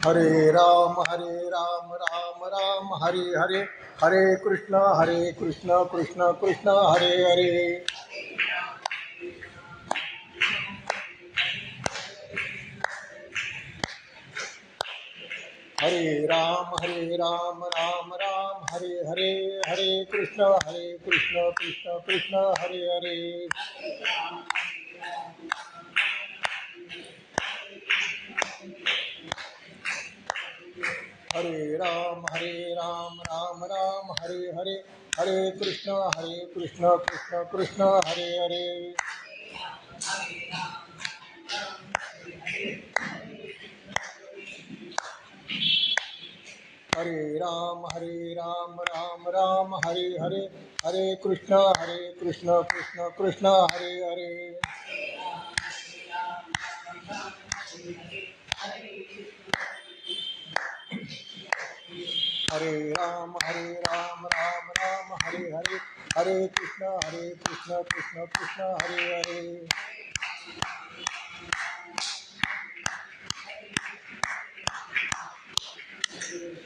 हरे राम राम राम हरे हरे, हरे कृष्ण कृष्ण कृष्ण हरे हरे. हरे राम राम हरे हरे, हरे कृष्ण कृष्ण कृष्ण हरे हरे. हरे राम राम हरे हरे, हरे कृष्ण कृष्ण कृष्ण हरे हरे. हरे राम राम हरे हरे, हरे कृष्ण कृष्ण कृष्ण हरे हरे. हरे राम राम हरे हरे, हरे कृष्ण कृष्ण कृष्ण हरे हरे.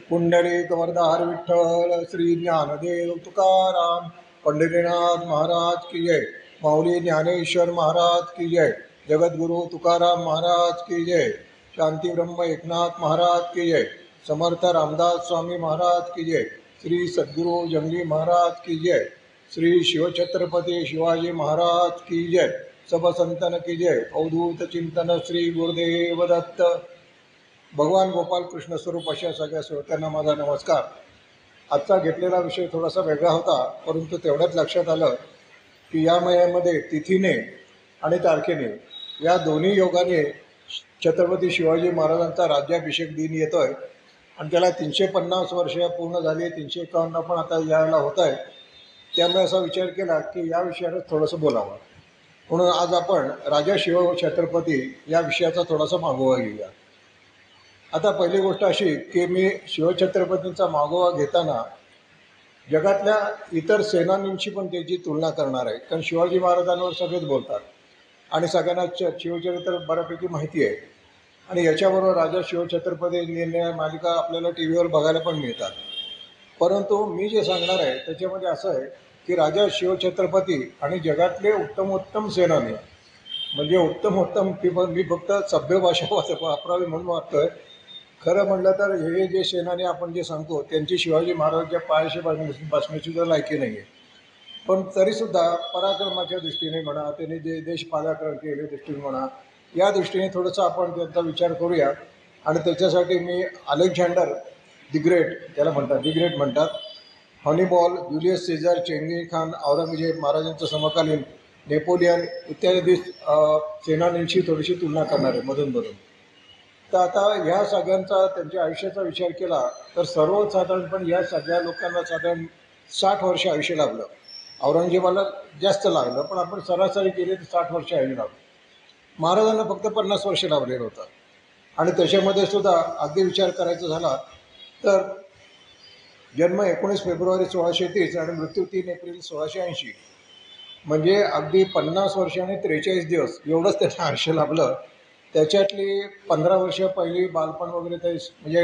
पुंडलिक वरदार विठ्ठल, श्री ज्ञानदेव तुकाराम, पंढरीनाथ महाराज की जय. माऊली ज्ञानेश्वर महाराज की जय. जगद्गुरु तुकाराम महाराज की जय. शांती ब्रह्म एकनाथ महाराज की जय. समर्थ रामदास स्वामी महाराज की जय. श्री सद्गुरु जंगली महाराज की जय. श्री शिवछत्रपती शिवाजी महाराज की जय. सब संतन की जय. अवधूत चिंतन श्री गुरुदेव दत्त. भगवान गोपाल कृष्ण स्वरूप अशा सगळ्या श्रोत्यांना माझा नमस्कार. आजचा घेतलेला विषय थोडासा वेगळा होता, परंतु तेवढ्याच लक्षात आलं की या महिन्यामध्ये तिथीने आणि तारखेने या दोन्ही योगाने छत्रपती शिवाजी महाराजांचा राज्याभिषेक दिन येतो आहे आणि त्याला 350 वर्ष पूर्ण झाली आहे. 351 पण आता यायला होत आहे. त्यामुळे असा विचार केला की या विषयावर थोडंसं बोलावं, म्हणून आज आपण राजा शिव छत्रपती या विषयाचा थोडासा मागोवा घेऊया. आता पहिली गोष्ट अशी की मी शिवछत्रपतींचा मागोवा घेताना जगातल्या इतर सेनानींशी पण त्याची तुलना करणार आहे. कारण शिवाजी महाराजांवर सगळेच बोलतात आणि सगळ्यांना शिवचरित्र बऱ्यापैकी माहिती आहे आणि याच्याबरोबर राजा शिवछत्रपती निर्णय मालिका आपल्याला टी व्हीवर बघायला पण मिळतात. परंतु मी जे सांगणार आहे त्याच्यामध्ये असं आहे की राजा शिवछत्रपती आणि जगातले उत्तम सेनानी, म्हणजे उत्तम मी फक्त सभ्य भाषा वापरावी म्हणून वाटतोय. खरं म्हटलं तर हे जे सेनानी आपण जे सांगतो त्यांची शिवाजी महाराजांच्या पायाशी बसण्याची सुद्धा लायकी नाही आहे. पण तरीसुद्धा पराक्रमाच्या दृष्टीने म्हणा, त्यांनी जे देश पादाक्रांत केले दृष्टीने म्हणा, या दृष्टीने थोडंसं आपण त्यांचा विचार करूया. आणि त्याच्यासाठी मी अलेक्झांडर दी ग्रेट, त्याला म्हणतात दी ग्रेट म्हणतात, हॉनिबॉल, जुलियस सीझर, चेंगीज खान, औरंगजेब महाराजांचं समकालीन, नेपोलियन इत्यादी सेनानींशी थोडीशी तुलना करणार आहे मधून. तर आता ह्या सगळ्यांचा त्यांच्या आयुष्याचा विचार केला तर सर्वसाधारणपणे या सगळ्या लोकांना साधारण 60 वर्ष आयुष्य लागलं. औरंगजेबाला जास्त लागलं, पण आपण सरासरी केली तर 60 वर्ष आयुष्य लागलं. महाराजांना फक्त 50 वर्ष लाभलेलं होतं. आणि त्याच्यामध्ये सुद्धा अगदी विचार करायचा झाला तर जन्म 19 फेब्रुवारी 1630 आणि मृत्यू 3 एप्रिल 1680, म्हणजे अगदी 50 वर्ष आणि 43 दिवस एवढंच त्याचं आयुष्य लाभलं. त्याच्यातली 15 वर्ष पहिली बालपण वगैरे ते म्हणजे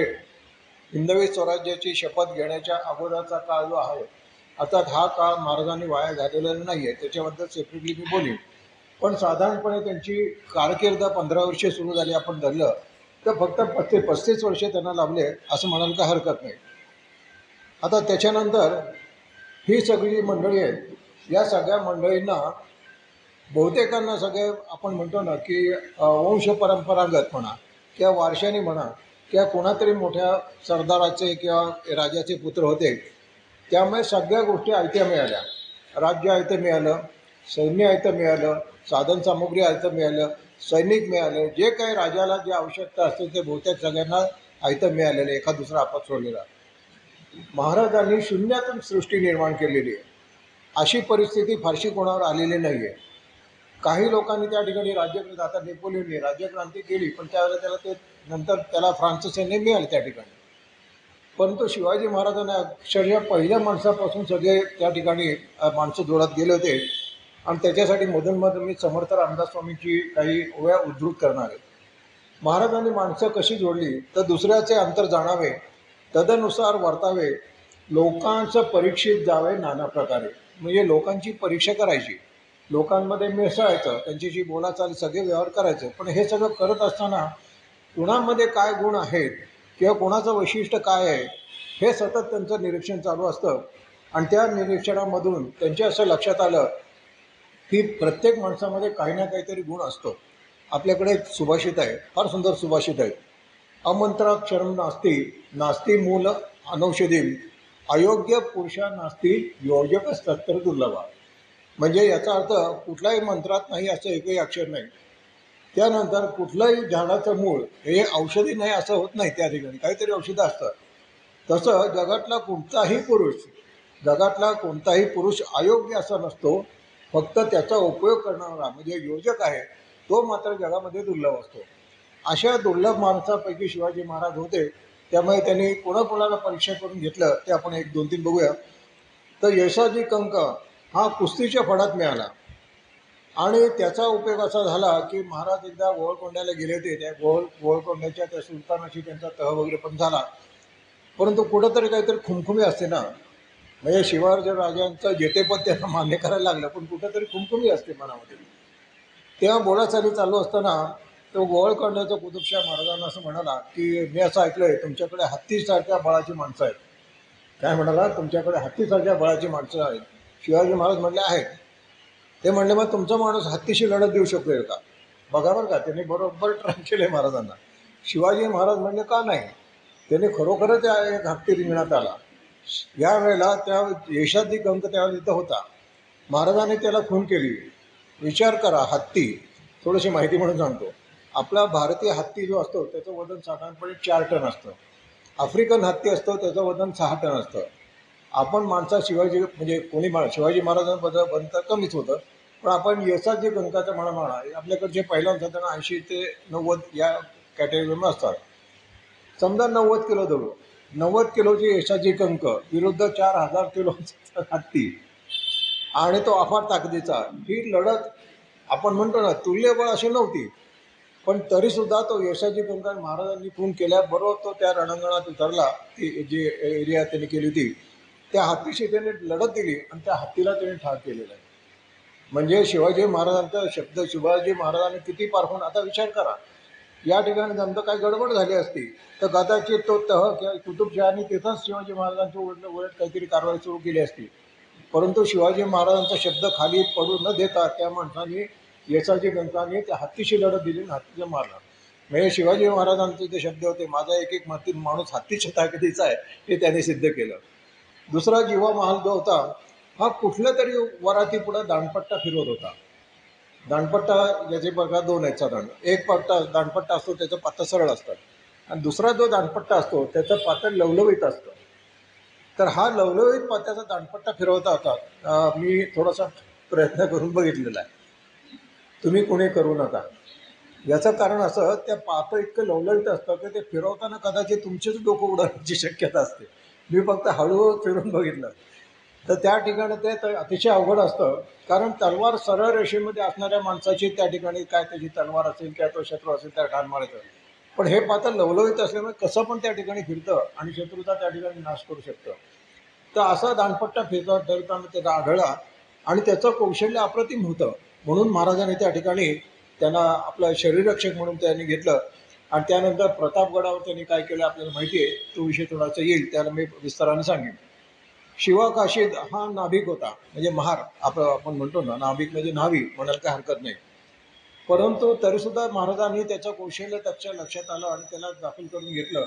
हिंदवी स्वराज्याची शपथ घेण्याच्या अगोदरचा काळ जो आहे, अर्थात हा काळ महाराजांनी वाया घालवलेला नाही आहे, त्याच्याबद्दल सेपरेटली मी बोलीन. पण साधारणपणे त्यांची कारकीर्द 15 वर्षे सुरू झाली आपण धरलं तर फक्त 35 वर्ष त्यांना लाभले असं म्हणायला काय हरकत नाही. आता त्याच्यानंतर ही सगळी मंडळी आहेत, या सगळ्या मंडळींना बहुतेकांना सगळे आपण म्हणतो ना की वंश परंपरागत म्हणा किंवा वारशाने म्हणा किंवा कोणातरी मोठ्या सरदाराचे किंवा राजाचे पुत्र होते, त्यामुळे सगळ्या गोष्टी आयत्या मिळाल्या. राज्य आयतं मिळालं, सैन्य आयतं मिळालं, साधनसामुग्री आयतं मिळालं, सैनिक मिळाले, जे काही राजाला जे आवश्यकता असते ते बहुतेक सगळ्यांना आयतं मिळालेलं, एका दुसरा आपत सोडलेला. महाराजांनी शून्यातून सृष्टी निर्माण केलेली आहे. अशी परिस्थिती फारशी कोणावर आलेली नाही आहे. काही लोकांनी त्या ठिकाणी राज्यक्रांती, आता नेपोलियनने राज्यक्रांती केली, पण त्यावेळेला त्याला ते नंतर त्याला फ्रान्सचं सैन्य मिळालं त्या ठिकाणी. परंतु शिवाजी महाराजांना अक्षरशः पहिल्या माणसापासून सगळे त्या ठिकाणी माणसं जोडत गेले होते. आणि त्याच्यासाठी मधून मी समर्थ रामदास स्वामींची काही ओव्या उद्धृत करणार आहे. महाराजांनी माणसं कशी जोडली तर दुसऱ्याचे अंतर जाणावे, तदनुसार वर्तावे, लोकांचं परीक्षित जावे नाना प्रकारे. म्हणजे लोकांची परीक्षा करायची, लोकांमध्ये मिसळायचं, त्यांच्याशी बोलाचाल सगळे व्यवहार करायचं. पण हे सगळं करत असताना कुणामध्ये काय गुण आहेत किंवा कोणाचं वैशिष्ट्य काय आहे हे सतत त्यांचं निरीक्षण चालू असतं. आणि त्या निरीक्षणामधून त्यांच्या असं लक्षात आलं की प्रत्येक माणसामध्ये काही ना काहीतरी गुण असतो. आपल्याकडे एक सुभाषित आहे, फार सुंदर सुभाषित आहे. अमंत्राक्षरम नास्ती, नास्ती मूल अनौषधीम, अयोग्य पुरुषा नास्ती, योजक सत्तर दुर्लभा. म्हणजे याचा अर्थ कुठल्याही मंत्रात नाही असं एकही अक्षर नाही. त्यानंतर कुठलंही झाडाचं मूळ हे औषधी नाही असं होत नाही, त्या ठिकाणी काहीतरी औषधं असतात. तसं जगातला कोणताही पुरुष अयोग्य असा नसतो. फक्त त्याचा उपयोग करणारा म्हणजे योजक आहे तो मात्र जगामध्ये दुर्लभ असतो. अशा दुर्लभ माणसापैकी शिवाजी महाराज होते. त्यामुळे त्यांनी कोणाकोणाला परीक्षा करून घेतलं ते आपण एक दोन तीन बघूया. तर यशाजी कंक हा कुस्तीच्या फडात मिळाला आणि त्याचा उपयोग असा झाला की महाराज एकदा गोवळकोंड्याला गेले होते. त्या गोवळकोंड्याच्या त्या सुलतानाशी त्यांचा तह वगैरे पण झाला. परंतु कुठंतरी काहीतरी खुमखुमी असते ना, म्हणजे शिवाजी राजांचं जेतेपद त्यांना मान्य करायला लागलं, पण कुठंतरी खुमखुमी असते मनामध्ये. तेव्हा बोलाचाली चालू असताना तो गोवळकोंड्याचा कुतुबशाह महाराजांना असं म्हणाला की मी असं ऐकलंय तुमच्याकडे हत्तीसारख्या बळाची माणसं आहेत. काय म्हणाला? तुमच्याकडे हत्तीसारख्या बळाची माणसं आहेत. शिवाजी महाराज म्हणले आहेत. ते म्हणले मग तुमचा माणूस हत्तीशी लढत देऊ शकेल का? बघा बरं का, त्यांनी बरोबर ट्राय केले महाराजांना. शिवाजी महाराज म्हणले का नाही. त्याने खरोखरच एक हत्ती रिंगणात आला. यावेळेला त्या यशाजी कंक त्यावेळेला इथं होता. महाराजांनी त्याला खून केली. विचार करा, हत्ती, थोडीशी माहिती म्हणून सांगतो. आपला भारतीय हत्ती जो असतो त्याचं वजन साधारणपणे 4 टन असतं. आफ्रिकन हत्ती असतो त्याचं वजन 6 टन असतं. आपण माणसा शिवाजी म्हणजे कोणी शिवाजी महाराजांबद्दल बनतं कमीच होतं. पण आपण यशाजी कंकाचं म्हणा आपल्याकडचे पहिल्यांदा साधारण 80 ते 90 या कॅटेगरीमध्ये असतात. समजा 90 किलो धरू, 90 किलोची यशाजी कंक विरुद्ध 4000 किलोचा हत्ती आणि तो अफाट ताकदीचा. ही लढत आपण म्हणतो ना तुल्यबळ अशी नव्हती. पण तरीसुद्धा तो यशाजी कंक महाराजांनी खून केल्याबरोबर तो त्या रणांगणात उतरला. ती जी एरिया त्यांनी केली होती त्या हत्तीशी त्याने लढत दिली आणि त्या हत्तीला त्याने ठार केलेला आहे. म्हणजे शिवाजी महाराजांचा शब्द, शिवाजी महाराजांनी किती पारखून. आता विचार करा, या ठिकाणी समजा काही गडबड झाली असती तर कदाचित तो तह किंवा कुतुबशहानी तिथंच शिवाजी महाराजांच्या उलट काहीतरी कारवाई सुरू केली असती. परंतु शिवाजी महाराजांचा शब्द खाली पडू न देता त्या माणसाने यशाजी कंकाने त्या हत्तीशी लढत दिली आणि हत्तीला मारला. म्हणजे शिवाजी महाराजांचे जे शब्द होते, माझा एक एक माणूस हत्तीच्या ताकदीचा आहे, हे त्याने सिद्ध केलं. दुसरा जीवा महाल जो होता हा कुठल्या तरी वरातीपुढं दांडपट्टा फिरवत होता. दांडपट्टा याचे प्रकार दोन आहेत साधारण. एक दांडपट्टा असतो त्याचं पातं सरळ असतात आणि दुसरा जो दांडपट्टा असतो त्याचं पातं लवलवीत असतं. तर हा लवलवीत पात्याचा दांडपट्टा फिरवता होता. मी थोडासा प्रयत्न करून बघितलेला आहे, तुम्ही कोणी करू नका. याचं कारण असं, त्या पातं इतकं लवलवीत असतं की ते फिरवताना कदाचित तुमचेच डोकं उडवण्याची शक्यता असते. मी फक्त हळूहळू फिरून बघितलं. तर त्या ठिकाणी ते अतिशय अवघड असतं. कारण तलवार सरळ रेषेमध्ये असणाऱ्या माणसाची त्या ठिकाणी काय त्याची तलवार असेल किंवा तो शत्रू असेल त्या ठाण मारायचं. पण हे पातं लवलवीत असल्यामुळे कसं पण त्या ठिकाणी फिरतं आणि शत्रूचा त्या ठिकाणी नाश करू शकतं. तर असा दांडपट्टा फिरताना त्याचा आढळला आणि त्याचं कौशल्य अप्रतिम होतं. म्हणून महाराजांनी त्या ठिकाणी त्यांना आपलं शरीररक्षक म्हणून त्यांनी घेतलं. आणि त्यानंतर प्रतापगडावर त्यांनी काय केलं आपल्याला माहिती आहे. तो विषय थोडासा येईल, त्याला मी विस्ताराने सांगेन. शिवाकाशीद हा नाभिक होता, म्हणजे महार आपण म्हणतो ना, नाभिक म्हणजे न्हावी म्हणायला काय हरकत नाही. परंतु तरीसुद्धा महाराजांनी त्याचं कौशल्य त्याच्या लक्षात आलं आणि त्याला दाखल करून घेतलं.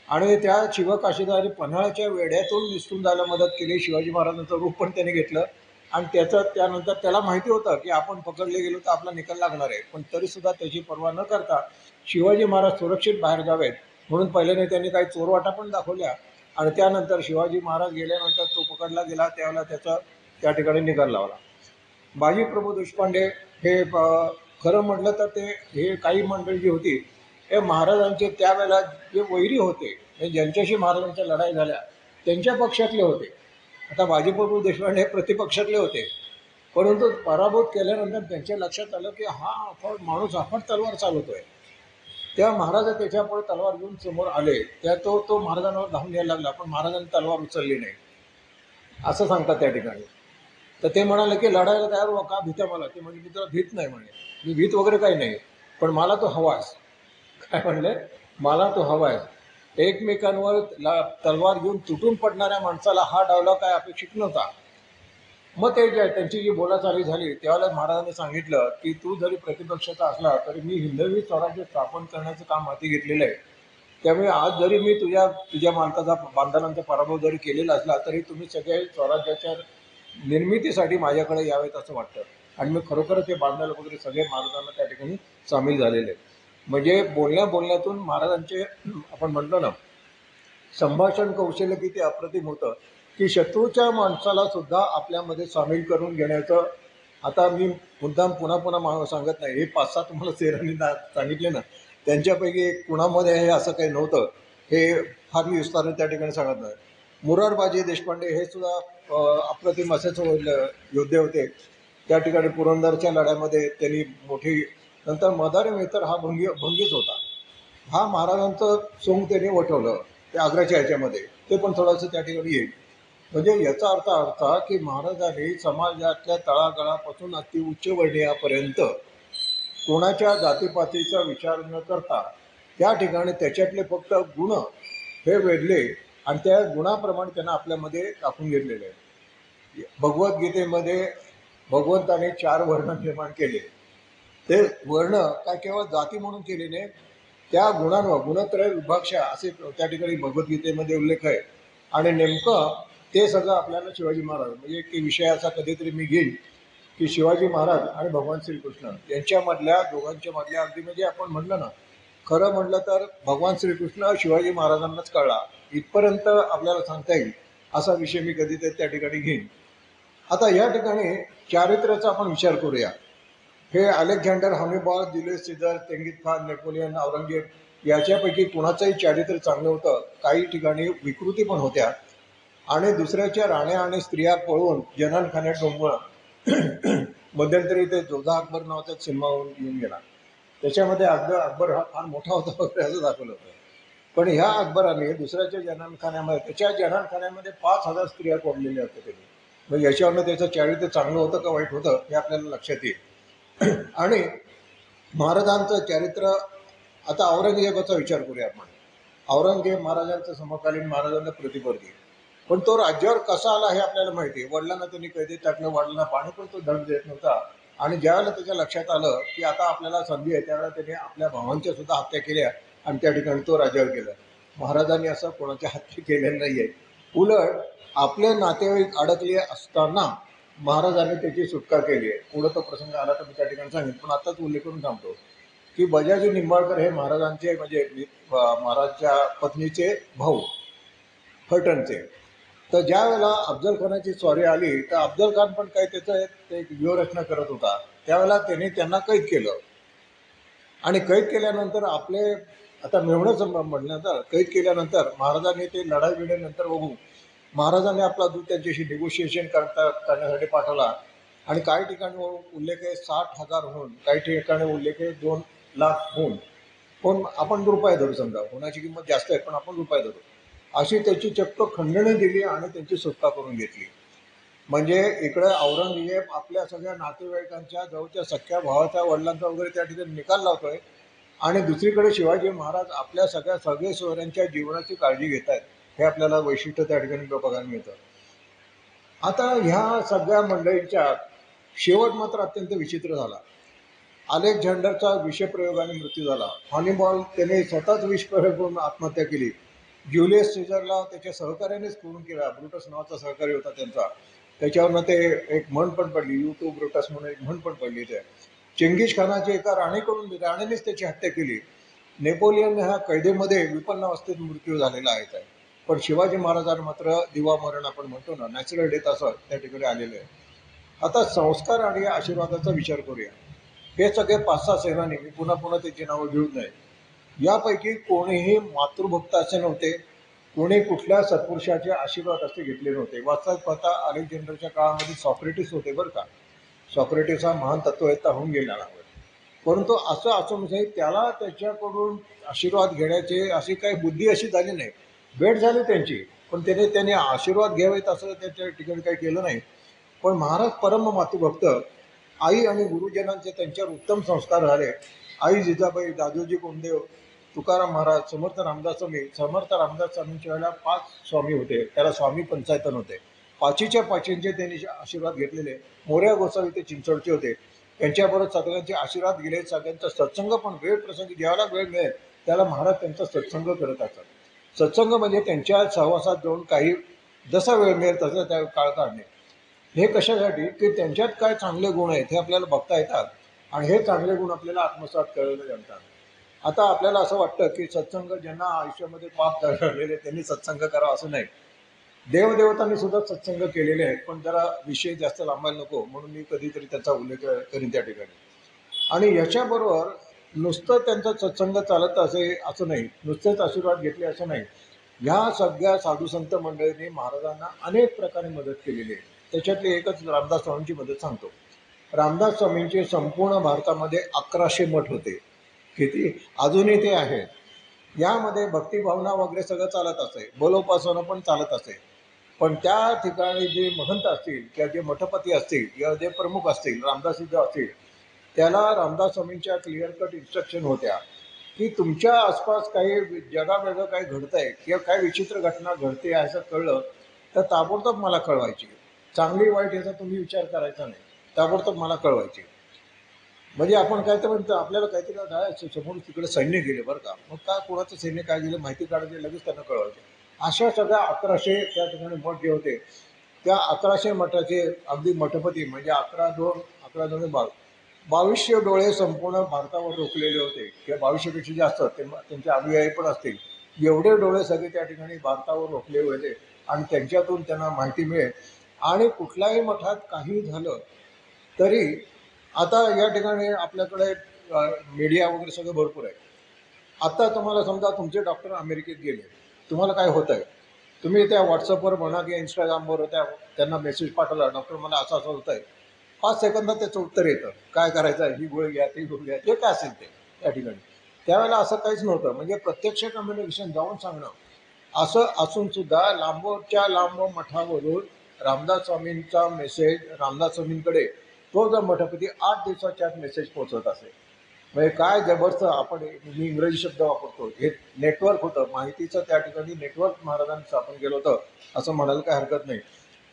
आणि त्या शिवकाशीदाने पन्हाळ्याच्या वेढ्यातून निसटून जायला मदत केली. शिवाजी महाराजांचं रूप पण त्याने घेतलं आणि त्यानंतर त्याला माहिती होतं की आपण पकडले गेलो तर आपला निकाल लागणार आहे. पण तरीसुद्धा त्याची पर्वा न करता शिवाजी महाराज सुरक्षित बाहेर जावेत म्हणून पहिल्याने त्यांनी काही चोरवाटा पण दाखवल्या. आणि त्यानंतर शिवाजी महाराज गेल्यानंतर तो पकडला गेला, त्यावेळेला त्याचा त्या ठिकाणी निकाल लावला. बाजीप्रभू देशपांडे हे खरं म्हटलं तर ते हे काही मंडळी जी होती हे महाराजांचे त्यावेळेला जे वैरी होते, म्हणजे ज्यांच्याशी महाराजांच्या लढाई झाल्या त्यांच्या पक्षातले होते. आता बाजीप्रभू देशपांडे हे प्रतिपक्षातले होते. परंतु पराभूत केल्यानंतर त्यांच्या लक्षात आलं की हा माणूस आपण तलवार चालवतोय. तेव्हा महाराज त्याच्यापुढे तलवार घेऊन समोर आले, त्या तो महाराजांवर धावून यायला लागला, पण महाराजांनी तलवार उचलली नाही असं सांगतात त्या ठिकाणी. तर ते म्हणाले की लढायला तयार व्हा, का भीता मला? ते म्हणजे मी तुला भीत नाही म्हणे, मी भीत वगैरे काही नाही, पण मला तो हवास. काय म्हणले? मला तो हवाय. एकमेकांवर तलवार घेऊन तुटून पडणाऱ्या माणसाला हा डावला काय अपेक्षित नव्हता. मग ते त्यांची जी बोलाचाली झाली त्यावेळेला महाराजांनी सांगितलं की तू जरी प्रतिपक्षाचा असला तरी मी हिंदवी स्वराज्य स्थापन करण्याचं काम हाती घेतलेलं आहे. त्यामुळे आज जरी मी तुझ्या मालकाचा बांधवांचा पराभव जरी केलेला असला तरी तुम्ही सगळे स्वराज्याच्या निर्मितीसाठी माझ्याकडे यावेत असं वाटतं. आणि मी खरोखरच ते बांधवाला वगैरे सगळे महाराजांना त्या ठिकाणी सामील झालेले आहेत. म्हणजे बोलण्यातून महाराजांचे आपण म्हणतो ना संभाषण कौशल्य किती अप्रतिम होतं की शत्रूच्या माणसाला सुद्धा आपल्यामध्ये सामील करून घेण्याचं. आता मी मुद्दाम पुन्हा सांगत नाही, हे 5-6 तुम्हाला सेरांनी सांगितले ना, त्यांच्यापैकी कुणामध्ये हे असं काही नव्हतं, हे फार मी विस्ताराने त्या ठिकाणी सांगत नाही. मुरारबाजी देशपांडे हे सुद्धा अप्रतिम असेच योद्धे होते. त्या ठिकाणी पुरंदरच्या लढ्यामध्ये त्यांनी मोठी. नंतर मदारी मेहतर हा भंगीच होता. हा महाराजांचं सोंग त्याने वठवलं त्या आग्र्याच्या ह्याच्यामध्ये, ते पण थोडंसं त्या ठिकाणी येईल. म्हणजे याचा अर्थ असा की महाराजांनी समाजातल्या तळागाळापासून अति उच्चवर्णीयापर्यंत कोणाच्या जातीपातीचा विचार न करता त्या ठिकाणी त्याच्यातले फक्त गुण हे वेधले आणि त्या गुणाप्रमाणे त्यांना आपल्यामध्ये टाकून घेतलेले आहे. भगवद्गीतेमध्ये भगवंताने 4 वर्ण निर्माण केले. ते वर्ण काय केवळ जाती म्हणून केले नाही, त्या गुणांवर गुणत्रय विभाक्षा असे त्या ठिकाणी भगवद्गीतेमध्ये उल्लेख आहे. आणि नेमकं ते सगळं आपल्याला शिवाजी महाराज म्हणजे की विषय असा कधीतरी मी घेईन की शिवाजी महाराज आणि भगवान श्रीकृष्ण यांच्यामधल्या दोघांच्या मधल्या अगदी म्हणजे आपण म्हटलं ना, खरं म्हटलं तर भगवान श्रीकृष्ण शिवाजी महाराजांनाच कळला इथपर्यंत आपल्याला सांगता येईल असा विषय मी कधीतरी त्या ठिकाणी घेईन. आता या ठिकाणी चारित्र्याचा आपण विचार करूया. हे Alexander, Hannibal, Julius Caesar, Genghis Khan, Napoleon, Aurangzeb याच्यापैकी कुणाचंही चारित्र्य चांगलं होतं. काही ठिकाणी विकृती पण होत्या आणि दुसऱ्याच्या राण्या आणि स्त्रिया पळवून जनानखान्यात डोंबवणं. मध्यंतरी ते जोधा अकबर नावाचा सिनेमा येऊन गेला, त्याच्यामध्ये अकबर हा फार मोठा होता वगैरे असं दाखवलं होतं. पण ह्या अकबराने दुसऱ्याच्या जनानखान्यामध्ये त्याच्या जनानखान्यामध्ये 5,000 स्त्रिया कोंडलेल्या होत्या त्यांनी. म्हणजे याच्यावरनं त्याचं चारित्र्य चांगलं होतं का वाईट होतं हे आपल्याला लक्षात येईल. आणि महाराजांचं चरित्र. आता औरंगजेबाचा विचार करूया आपण. औरंगजेब महाराजांचं समकालीन, महाराजांना प्रतिस्पर्धी, पण तो राज्यावर कसा आला हे आपल्याला माहिती आहे. वडिलांना त्यांनी कैदेत टाकलं, वडिलांना पाणी पण तो धड देत नव्हता. आणि ज्यावेळेला त्याच्या लक्षात आलं की आता आपल्याला संधी आहे त्यावेळेला त्याने आपल्या भावांच्या सुद्धा हत्या केल्या आणि त्या ठिकाणी तो राज्यावर गेला. महाराजांनी असं कोणाच्या हत्या केलेल्या नाही आहे. उलट आपले नातेवाईक अडकले असताना महाराजांनी त्याची सुटका केली आहे. पुढं तो प्रसंग आला तर मी त्या ठिकाणी सांगेन, पण आताच उल्लेख करून सांगतो की बजाजी निंबाळकर हे महाराजांचे म्हणजे महाराजच्या पत्नीचे भाऊ फलटणचे. तर ज्या वेळेला अफजल खानाची स्वारी आली तर अफजल खान पण काही त्याचं एक व्यूहरचना करत होता. त्यावेळेला त्याने त्यांना कैद केलं आणि कैद केल्यानंतर आपले आता मेवणं म्हटल्यानंतर कैद केल्यानंतर महाराजांनी ते लढाई वेळेनंतर बघू महाराजांनी आपला दूत त्यांच्याशी निगोशिएशन करण्यासाठी पाठवला. आणि काही ठिकाणी उल्लेख आहे 60,000 होऊन, काही ठिकाणी उल्लेख आहे 2 लाख होऊन. पण आपण रुपये धरू, समजा होण्याची किंमत जास्त आहे पण आपण रुपये धरू, अशी त्याची चक्क खंडणी दिली आणि त्यांची सुटका करून घेतली. म्हणजे इकडे औरंगजेब आपल्या सगळ्या नातेवाईकांच्या जवळच्या सख्या भावाचा, वडिलांचा वगैरे त्या ठिकाणी निकाल लावतोय आणि दुसरीकडे शिवाजी महाराज आपल्या सगळे सोयऱ्यांच्या जीवनाची काळजी घेत आहेत. हे आपल्याला वैशिष्ट्य त्या ठिकाणी बघायला मिळतं. आता ह्या सगळ्या मंडळींच्या शेवट मात्र अत्यंत विचित्र झाला. अलेक्झांडरचा विषप्रयोगाने मृत्यू झाला. हॅनिबल त्याने स्वतःच विषप्रयोग करून आत्महत्या केली. ज्युलियस सीझरला त्याच्या सहकार्यानेच करून केला. ब्रुटस नावाचा सहकारी होता त्यांचा, त्याच्यावरनं ते एक म्हण पण पडली, यू टू ब्रुटस म्हणून एक म्हण पण पडली. त्या चंगीझ खानाची एका राणीनेच त्याची हत्या केली. नेपोलियन ह्या कैदेमध्ये विपन्न अवस्थेत मृत्यू झालेला आहे. पण शिवाजी महाराजांना मात्र दिवा मरण आपण म्हणतो ना, नॅचरल डेथ असं त्या ठिकाणी आलेलं आहे. आता संस्कार आणि आशीर्वादाचा विचार करूया. हे सगळे 5-6 सेनानी, मी पुन्हा त्यांची नावं घेऊन नाही, यापैकी कोणीही मातृभक्त असे नव्हते, कोणी कुठल्या सत्पुरुषाचे आशीर्वाद असे घेतले नव्हते. वास्तविक पाहता अलेक्झांडरच्या काळामध्ये सॉक्रेटिस होते बरं का. सॉक्रेटिस हा महान तत्ववेत्ता होऊन गेलेला. परंतु असं असं म्हणजे त्याला त्याच्याकडून आशीर्वाद घेण्याचे अशी काही बुद्धी अशी झाली नाही. भेट झाली त्यांची, पण त्याने आशीर्वाद घ्यावेत असं त्याच्या ठिकाणी काही केलं नाही. पण महाराज परम मातृभक्त, आई आणि गुरुजनांचे त्यांच्यावर उत्तम संस्कार झाले. आई जिजाबाई, दादोजी कोंडदेव, तुकाराम महाराज, समर्थ रामदास स्वामींच्या वेळेला 5 स्वामी होते, त्याला स्वामी पंचायतन होते. पाचीच्या पाचींचे त्यांनी आशीर्वाद घेतलेले. मोरया गोसावी ते चिंचवडचे होते, त्यांच्याबरोबर सगळ्यांचे आशीर्वाद गेले. सगळ्यांचा सत्संग पण वेळ प्रसंगी ज्याला वेळ मिळेल त्याला महाराज त्यांचा सत्संग करत असतात. सत्संग म्हणजे त्यांच्या सहवासात जाऊन काही जसा वेळ मिळेल तसं त्या काळ काढणे. हे कशासाठी की त्यांच्यात काय चांगले गुण आहेत हे आपल्याला बघता येतात आणि हे चांगले गुण आपल्याला आत्मसात करायला जमतात. आता आपल्याला असं वाटतं की सत्संग ज्यांना आयुष्यामध्ये पाप झालेले त्यांनी सत्संग करावा असं नाही. देवदेवतांनी सुद्धा सत्संग केलेले आहेत, पण जरा विषय जास्त लांबायला नको म्हणून मी कधीतरी त्याचा उल्लेख करीन त्या ठिकाणी. आणि याच्याबरोबर नुसतं त्यांचा सत्संग चालत असे असं नाही, नुसतेच आशीर्वाद घेतले असं नाही. ह्या सगळ्या साधुसंत मंडळींनी महाराजांना अनेक प्रकारे मदत केलेली आहे. त्याच्यातली एकच रामदास स्वामींची मदत सांगतो. रामदास स्वामींचे संपूर्ण भारतामध्ये 1100 मठ होते. किती अजूनही ते आहेत. यामध्ये भक्तिभावना वगैरे सगळं चालत असे, बलोपासना पण चालत असे. पण त्या ठिकाणी जे महंत असतील किंवा जे मठपती असतील किंवा जे प्रमुख असतील, रामदासीय असतील, त्याला रामदास स्वामींच्या क्लिअर कट इन्स्ट्रक्शन होत्या की तुमच्या आसपास काही जगावेगळं काही घडतं आहे किंवा काही विचित्र घटना घडते असं कळलं तर ताबडतोब मला कळवायची. चांगली वाईट याचा तुम्ही विचार करायचा नाही, ताबडतोब मला कळवायची. म्हणजे आपण काय तर म्हणतो आपल्याला काहीतरी जायचं, समोर तिकडे सैन्य गेले बरं का, मग काय कोणाचं सैन्य काय गेलं माहिती काढायची, लगेच त्यांना कळवायचं. अशा सगळ्या 1100 त्या ठिकाणी मठ जे होते, त्या 1100 मठाचे अगदी मठपती म्हणजे 2200 डोळे संपूर्ण भारतावर रोखलेले होते किंवा 2200पेक्षा जास्त त्यांचे अनुयायी पण असतील. एवढे डोळे सगळे त्या ठिकाणी भारतावर रोखले होते आणि त्यांच्यातून त्यांना माहिती मिळेल. आणि कुठल्याही मठात काही झालं तरी आता या ठिकाणी आपल्याकडे मीडिया वगैरे सगळं भरपूर आहे. आता तुम्हाला समजा तुमचे डॉक्टर अमेरिकेत गेले, तुम्हाला काय होत आहे, तुम्ही त्या व्हॉट्सअपवर म्हणा की इंस्टाग्रामवर त्यांना मेसेज पाठवला, डॉक्टर मला असं असं होत आहे, 5 सेकंदात त्याचं उत्तर येतं. काय करायचं आहे, ही गोळी घ्या, ती गोळी घ्या, जे काय असेल ते त्या ठिकाणी. त्यावेळेला असं काहीच नव्हतं. म्हणजे प्रत्यक्ष कम्युनिकेशन जाऊन सांगणं असं असून सुद्धा लांबच्या लांब मठावरून रामदास स्वामींचा मेसेज रामदास स्वामींकडे तो जर मठपती 8 दिवसाच्या आत मेसेज पोहोचत असेल. म्हणजे काय जबरदस्त. आपण मी इंग्रजी शब्द वापरतो, हे नेटवर्क होतं माहितीचं त्या ठिकाणी, नेटवर्क महाराजांनी स्थापन केलं होतं असं म्हणायला काही हरकत नाही.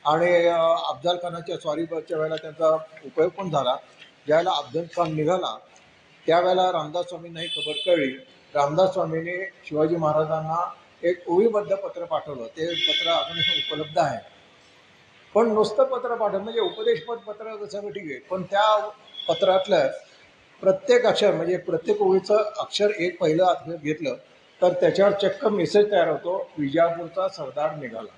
आणि अफजल खानाच्या स्वारीच्या वेळेला त्यांचा उपयोग पण झाला. ज्यावेळेला अफजल खान निघाला त्यावेळेला रामदास स्वामींना ही खबर कळली. रामदास स्वामींनी शिवाजी महाराजांना एक ओळीबद्ध पत्र पाठवलं. ते पत्र अजूनही उपलब्ध आहे. पण नुसतं पत्र पाठवलं म्हणजे उपदेशपद पत्र सगळं ठीक आहे, पण त्या पत्रातलं प्रत्येक अक्षर म्हणजे प्रत्येक ओळीचं अक्षर एक पहिलं अक्षर घेतलं तर त्याच्यावर चक्क मेसेज तयार होतो, विजापूरचा सरदार निघाला.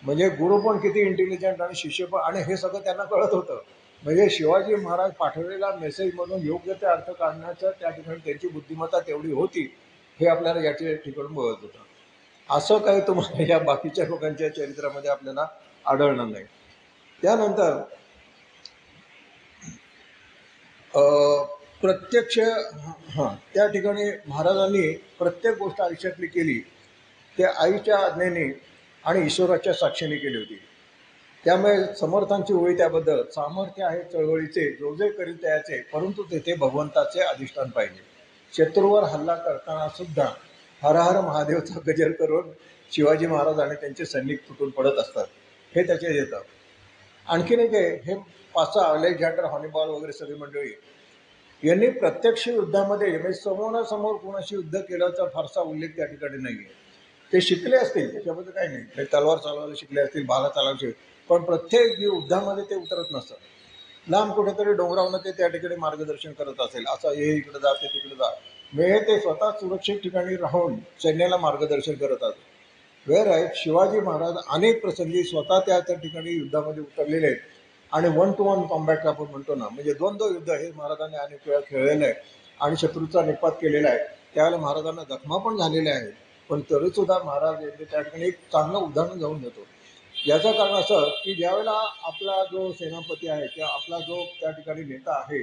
म्हणजे गुरु पण किती इंटेलिजंट आणि शिष्य पण, आणि हे सगळं त्यांना कळत होतं. म्हणजे शिवाजी महाराज पाठवलेला मेसेजमधून योग्य ते अर्थ काढण्याचं त्या ठिकाणी त्यांची बुद्धिमत्ता तेवढी होती, हे आपल्याला याच्या ठिकाणी बघत होतं. असं काही तुम्हाला या बाकीच्या लोकांच्या चरित्रामध्ये आपल्याला आढळणार नाही. त्यानंतर प्रत्यक्ष त्या ठिकाणी महाराजांनी प्रत्येक गोष्ट आयुष्यातली केली ते आईच्या आज्ञेने आणि ईश्वराच्या साक्षीने केली होती. त्यामुळे समर्थांची ओळी त्याबद्दल, सामर्थ्य आहे चळवळीचे जो जे करील त्याचे, परंतु तेथे भगवंताचे अधिष्ठान पाहिजे. शत्रूवर हल्ला करताना सुद्धा हर हर महादेवचा गजर करून शिवाजी महाराज आणि त्यांचे सैनिक तुटून पडत असतात, हे त्याचे येतं. आणखीन एक आहे, हे 5 अलेक्झांडर, हॉनिबॉल वगैरे सगळी मंडळी यांनी प्रत्यक्ष युद्धामध्ये म्हणजे समोरासमोर कोणाशी युद्ध केल्याचा फारसा उल्लेख त्या ठिकाणी नाही आहे. ते शिकले असतील त्याच्याबद्दल काही नाही, तलवार चालवायला शिकले असतील, भाला चालवायला शिकले, पण प्रत्येक युद्धामध्ये ते उतरत नसतं. लांब कुठेतरी डोंगरावनं ते त्या ठिकाणी मार्गदर्शन करत असेल, असं हे इकडे जा ते तिकडे जा, म्हणजे ते स्वतः सुरक्षित ठिकाणी राहून सैन्याला मार्गदर्शन करतात. वेळ आहे शिवाजी महाराज अनेक प्रसंगी स्वतः त्या ठिकाणी युद्धामध्ये उतरलेले आहेत आणि 1 to 1 कॉम्बॅट आपण म्हणतो ना, म्हणजे 2-2 युद्ध हे महाराजांनी अनेक वेळा खेळलेलं आहे आणि शत्रूचा निपात केलेला आहे. त्यावेळेला महाराजांना जखमा पण झालेल्या आहेत, पण तरीसुद्धा महाराज त्या ठिकाणी एक चांगलं उदाहरण जाऊन देतो. याचं कारण असं की ज्यावेळेला आपला जो सेनापती आहे किंवा आपला जो त्या ठिकाणी नेता आहे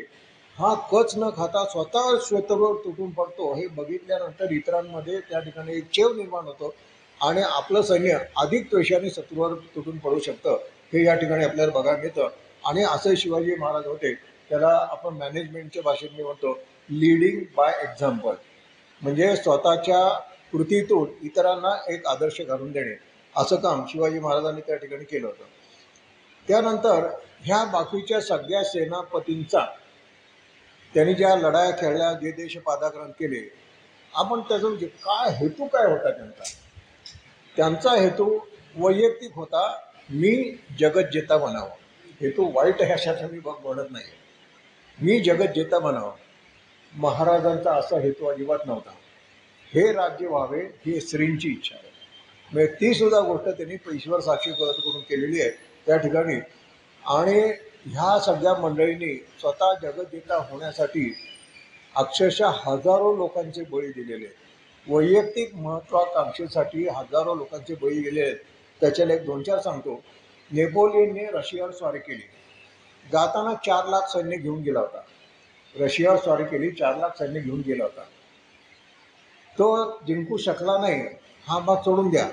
हा कच न खाता स्वतः श्वेतगोळ तुटून पडतो हे बघितल्यानंतर इतरांमध्ये त्या ठिकाणी एक चेव निर्माण होतो आणि आपलं सैन्य अधिक त्वेषाने शत्रूवर तुटून पडू शकतं हे या ठिकाणी आपल्याला बघायला मिळतं. आणि असे शिवाजी महाराज होते, त्याला आपण मॅनेजमेंटच्या भाषेत मी म्हणतो लीडिंग बाय एक्झाम्पल, म्हणजे स्वतःच्या कृतीतून इतरांना एक आदर्श घालून देणे, असं काम शिवाजी महाराजांनी त्या ठिकाणी केलं होतं. त्यानंतर ह्या बाकीच्या सगळ्या सेनापतींचा त्यांनी ज्या लढाया खेळल्या, जे देश पादाक्रांत केले, आपण त्याचा काय हेतू काय होता त्यांचा? त्यांचा हेतू वैयक्तिक होता, मी जगत जेता बनावं. हेतू वाईट ह्यासाठी मी म्हणत नाही, मी जगत जेता बनावं. महाराजांचा असा हेतू अजिबात नव्हता. हे राज्य व्हावे ही श्रींची इच्छा आहे. म्हणजे ती सुद्धा गोष्ट त्यांनी ईश्वर साक्षी करून केलेली आहे त्या ठिकाणी. आणि ह्या सगळ्या मंडळींनी स्वतः जगज्जेता होण्यासाठी अक्षरशः हजारो लोकांचे बळी दिलेले आहेत. वैयक्तिक महत्त्वाकांक्षेसाठी हजारो लोकांचे बळी गेले आहेत. त्याच्याला एक 2-4 सांगतो. नेपोलियनने रशियावर स्वारी केली, जाताना 4 लाख सैन्य घेऊन गेला होता. रशियावर स्वारी केली, 4 लाख सैन्य घेऊन गेला होता. तो जिंकू शकला नाही, हा भाग सोडून द्या.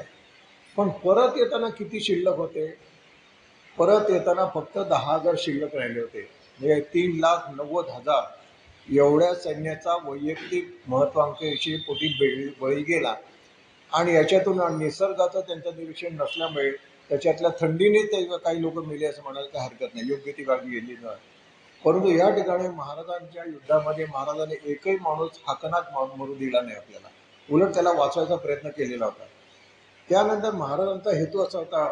पण परत येताना किती शिल्लक होते? परत येताना फक्त 10,000 शिल्लक राहिले होते. म्हणजे 3,90,000 एवढ्या सैन्याचा वैयक्तिक महत्त्वाकांक्षी पोटी बळी गेला. आणि याच्यातून निसर्गाचं त्यांचं निरीक्षण नसल्यामुळे त्याच्यातल्या थंडीने ते काही लोक मेले असं म्हणायला काही हरकत नाही, योग्य ती काळजी घेतली नाही. परंतु या ठिकाणी महाराजांच्या युद्धामध्ये महाराजांनी एकही माणूस हाकनात मरू दिला नाही आपल्याला, उलट त्याला वाचवायचा प्रयत्न केलेला होता. त्यानंतर महाराजांचा हेतू असा होता,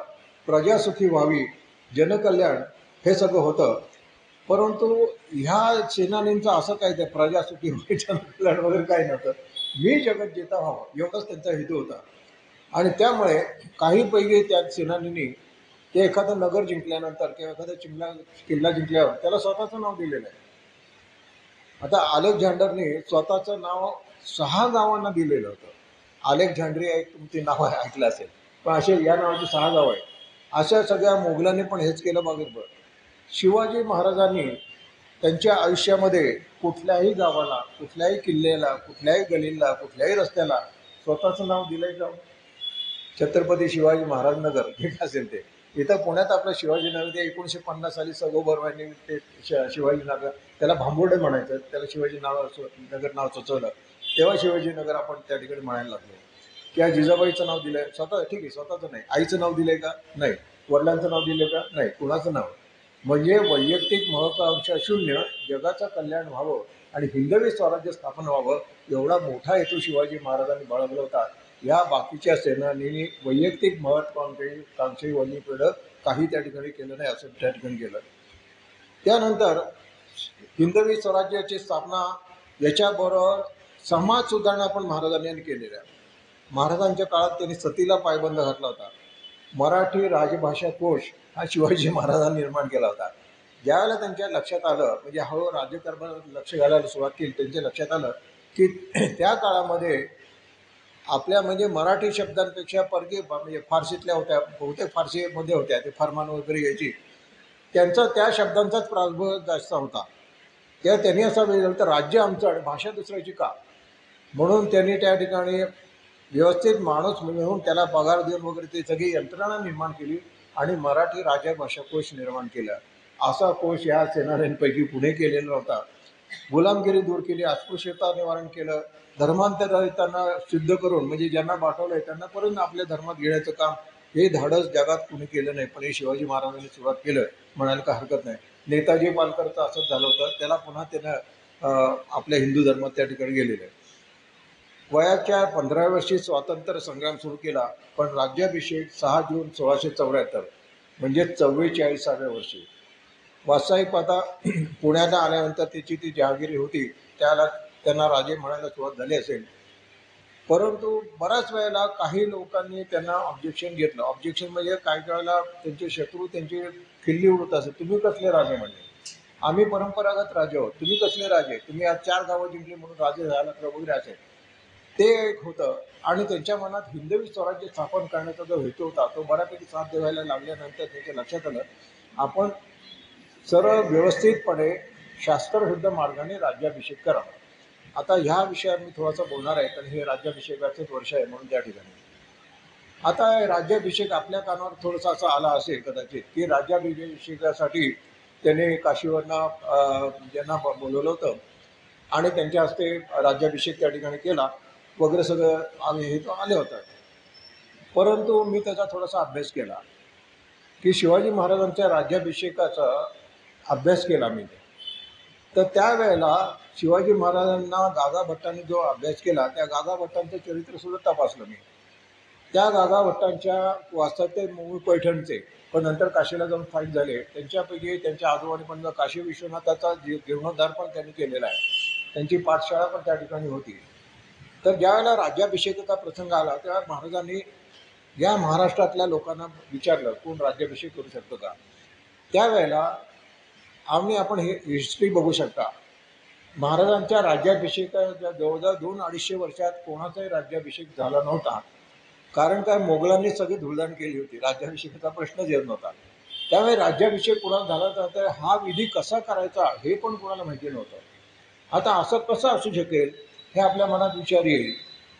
प्रजा सुखी व्हावी, जनकल्याण हे सगळं होतं. परंतु ह्या सेनानींचं असं काय ते प्रजा सुखी व्हावी, जनकल्याण वगैरे काय नव्हतं. मी जगत जेता व्हावं एवढाच त्यांचा हेतू होता. आणि त्यामुळे काही पैकी त्या सेनानींनी ते एखादं नगर जिंकल्यानंतर किंवा एखादा किल्ला जिंकल्यावर त्याला स्वतःचं नाव दिलेलं आहे. आता अलेक्झांडरने स्वतःचं नाव 6 गावांना दिलेलं होतं. अलेक्झांड्रिया एक तुमची नाव ऐकलं असेल, पण असे या नावाची 6 गावं आहेत. अशा सगळ्या मोगलांनी पण हेच केलं बघितलं. शिवाजी महाराजांनी त्यांच्या आयुष्यामध्ये कुठल्याही गावाला, कुठल्याही किल्ल्याला, कुठल्याही गलीला, कुठल्याही रस्त्याला स्वतःचं नाव दिलंय का? छत्रपती शिवाजी महाराज नगर हे असेल ते इथं पुण्यात आपलं शिवाजीनगर, ते 1950 साली सगोबरवांनी ते शिवाजीनगर, त्याला भांबोर्डे म्हणायचं, त्याला शिवाजी नगर नाव सुचवलं. तेव्हा शिवाजीनगर आपण त्या ठिकाणी म्हणायला लागलो. किंवा जिजाबाईचं नाव दिलंय स्वतः, ठीक आहे, स्वतःचं नाही. आईचं नाव दिलंय का? नाही. वडिलांचं नाव दिलंय का? नाही. कुणाचं नाव? म्हणजे वैयक्तिक महत्वाकांक्षा शून्य, जगाचं कल्याण व्हावं आणि हिंदवी स्वराज्य स्थापन व्हावं एवढा मोठा हेतू शिवाजी महाराजांनी बाळगला होता. या बाकीच्या सेनानींनी वैयक्तिक महत्वाकांक्षी वळणीकडं काही त्या ठिकाणी केलं नाही, असं त्या ठिकाणी केलं. त्यानंतर हिंदवी स्वराज्याची स्थापना याच्याबरोबर समाज सुधारणा पण महाराजांनी केलेल्या. महाराजांच्या काळात त्यांनी सतीला पायबंद घातला होता. मराठी राजभाषा कोश हा शिवाजी महाराजांनी निर्माण केला होता. ज्यावेळेला त्यांच्या लक्षात आलं, म्हणजे हळूहळू राज्यकारभारात लक्ष घालायला सुरुवात केली, त्यांच्या लक्षात आलं की त्या काळामध्ये आपल्या म्हणजे मराठी शब्दांपेक्षा परकीय म्हणजे फारसीतल्या होत्या, बहुतेक फारसीमध्ये होत्या, ते फरमान वगैरे यायची, त्यांचा त्या शब्दांचाच प्रादुर्भाव जास्त होता. तेव्हा त्यांनी असा वेळ झाला तर राज्य आमचं आणि भाषा दुसऱ्याची का, म्हणून त्यांनी त्या ठिकाणी व्यवस्थित माणूस मिळवून त्याला पगार देऊन वगैरे ते सगळी यंत्रणा निर्माण केली आणि मराठी राजभाषा कोश निर्माण केला. असा कोश ह्या सेनानींपैकी पुढे केलेला होता. गुलामगिरी दूर केली, अस्पृश्यता निवारण केलं, धर्मांतरितांना सिद्ध करून म्हणजे ज्यांना पाठवलंय त्यांना परत आपल्या धर्मात घेण्याचं काम, हे धाडस जगात कुणी केलं नाही, पण हे शिवाजी महाराजांनी सुरुवात केलं म्हणायला का हरकत नाही. नेताजी पालकरचं असंच झालं होतं, त्याला पुन्हा त्यानं आपल्या हिंदू धर्मात त्या ठिकाणी गेलेलं आहे. वयाच्या 15व्या वर्षी स्वातंत्र्य संग्राम सुरू केला, पण राज्याभिषेक 6 जून 1674 म्हणजे 44व्या वर्षी. वास्तविक पाहता पुण्याला आल्यानंतर त्याची ती जहागिरी होती, त्याला त्यांना राजे म्हणायला सुरुवात झाली असेल. परंतु बऱ्याच वेळेला काही लोकांनी त्यांना ऑब्जेक्शन घेतलं. ऑब्जेक्शन म्हणजे काही वेळेला त्यांचे शत्रू त्यांची खिल्ली उडत असेल, तुम्ही कसले राजे म्हणजे, आम्ही परंपरागत राजे आहोत, तुम्ही कसले राजे, तुम्ही आज 4 गावं जिंकली म्हणून राजे झाला वगैरे असेल, ते एक होतं. आणि त्यांच्या मनात हिंदवी स्वराज्य स्थापन करण्याचा जो हेतू होता तो बऱ्यापैकी साथ द्यायला लागल्यानंतर त्यांच्या लक्षात आलं, आपण सरळ व्यवस्थितपणे शास्त्रशुद्ध मार्गाने राज्याभिषेक करावा. आता ह्या विषयावर मी थोडासा बोलणार आहे, कारण हे राज्याभिषेकाचंच वर्ष आहे म्हणून त्या ठिकाणी. आता राज्याभिषेक आपल्या कानावर थोडासा असा आला असेल कदाचित की राज्याभिषेकासाठी त्याने काशीवरनं ज्यांना बोलवलं होतं आणि त्यांच्या हस्ते राज्याभिषेक त्या ठिकाणी केला वगैरे सगळं आम्ही हे तो आले होतं. परंतु मी त्याचा थोडासा अभ्यास केला की शिवाजी महाराजांच्या राज्याभिषेकाचा अभ्यास केला मी. तर त्यावेळेला शिवाजी महाराजांना गागा भट्टांनी जो अभ्यास केला त्या गागा भट्टांचं चरित्रसुद्धा तपासलं मी. त्या गागा भट्टांच्या वास्तव ते मूळ पैठणचे, पण नंतर काशीला जाऊन फाईट झाले. त्यांच्यापैकी त्यांच्या आजोबाने पण काशी विश्वनाथाचा जीर्णोद्धार पण त्यांनी केलेला आहे. त्यांची पाठशाळा पण त्या ठिकाणी होती. तर ज्यावेळेला राज्याभिषेकाचा प्रसंग आला तेव्हा महाराजांनी या महाराष्ट्रातल्या लोकांना विचारलं कोण राज्याभिषेक करू शकतो का. त्यावेळेला आपण हे हिस्ट्री बघू शकता. महाराजांच्या राज्याभिषेकाच्या जवळजवळ 2-250 वर्षात कोणाचाही राज्याभिषेक झाला नव्हता. कारण काय, मोगलांनी सगळी धुळदाण केली होती, राज्याभिषेकाचा प्रश्नच येत नव्हता. त्यामुळे राज्याभिषेक कुणाला झाला तर हा विधी कसा करायचा हे पण कोणाला माहिती नव्हतं. आता असं कसं असू शकेल हे आपल्या मनात विचार येईल.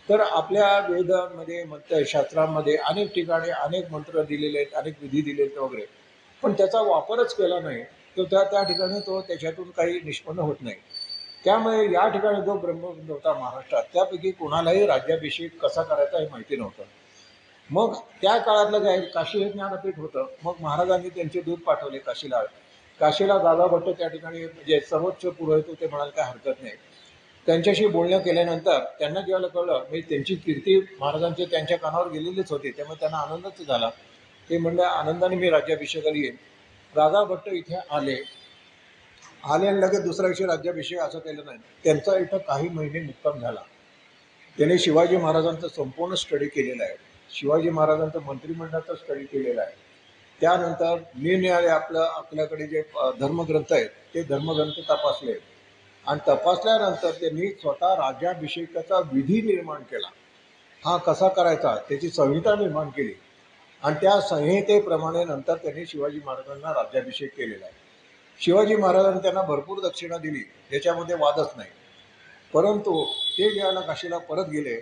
तर आपल्या वेदांमध्ये शास्त्रांमध्ये अनेक ठिकाणी अनेक मंत्र दिलेले आहेत, अनेक विधी दिलेले आहेत वगैरे, पण त्याचा वापरच केला नाही तर त्या ठिकाणी तो त्याच्यातून काही निष्पन्न होत नाही. त्यामुळे या ठिकाणी जो ब्रह्मविंद होता महाराष्ट्रात त्यापैकी कोणालाही राज्याभिषेक कसा करायचा हे माहिती नव्हतं. मग त्या काळातलं काय, काशी हे ज्ञानपीठ होतं. मग महाराजांनी त्यांचे दूत पाठवले काशीला. काशीला गागा भट्ट त्या ठिकाणी जे सर्वोच्च पुरोहित होते म्हणाल काय हरकत नाही. त्यांच्याशी बोलणं केल्यानंतर त्यांना जेव्हा कळलं मी त्यांची कीर्ती महाराजांचे त्यांच्या कानावर गेलेलीच होती, त्यामुळे त्यांना आनंदच झाला. ते म्हणले आनंदाने मी राज्याभिषेकाला येईन. गागा भट्ट इथे आले आणि लगेच दुसऱ्या दिवशी राज्याभिषेक असं केलं नाही. त्यांचा इथं काही महिने मुक्काम झाला. त्याने शिवाजी महाराजांचं संपूर्ण स्टडी केलेलं आहे. शिवाजी महाराजांचं मंत्रिमंडळाचा स्टडी केलेला आहे. त्यानंतर निरनिराळे आपल्याकडे जे धर्मग्रंथ आहेत ते धर्मग्रंथ तपासले आणि तपासल्यानंतर त्यांनी स्वतः राज्याभिषेकाचा विधी निर्माण केला. हा कसा करायचा त्याची संहिता निर्माण केली आणि त्या संहितेप्रमाणे नंतर त्यांनी शिवाजी महाराजांना राज्याभिषेक केलेला आहे. शिवाजी महाराजांनी त्यांना भरपूर दक्षिणा दिली, याच्यामध्ये वादच नाही. परंतु ते ज्यावेळेला काशीला परत गेले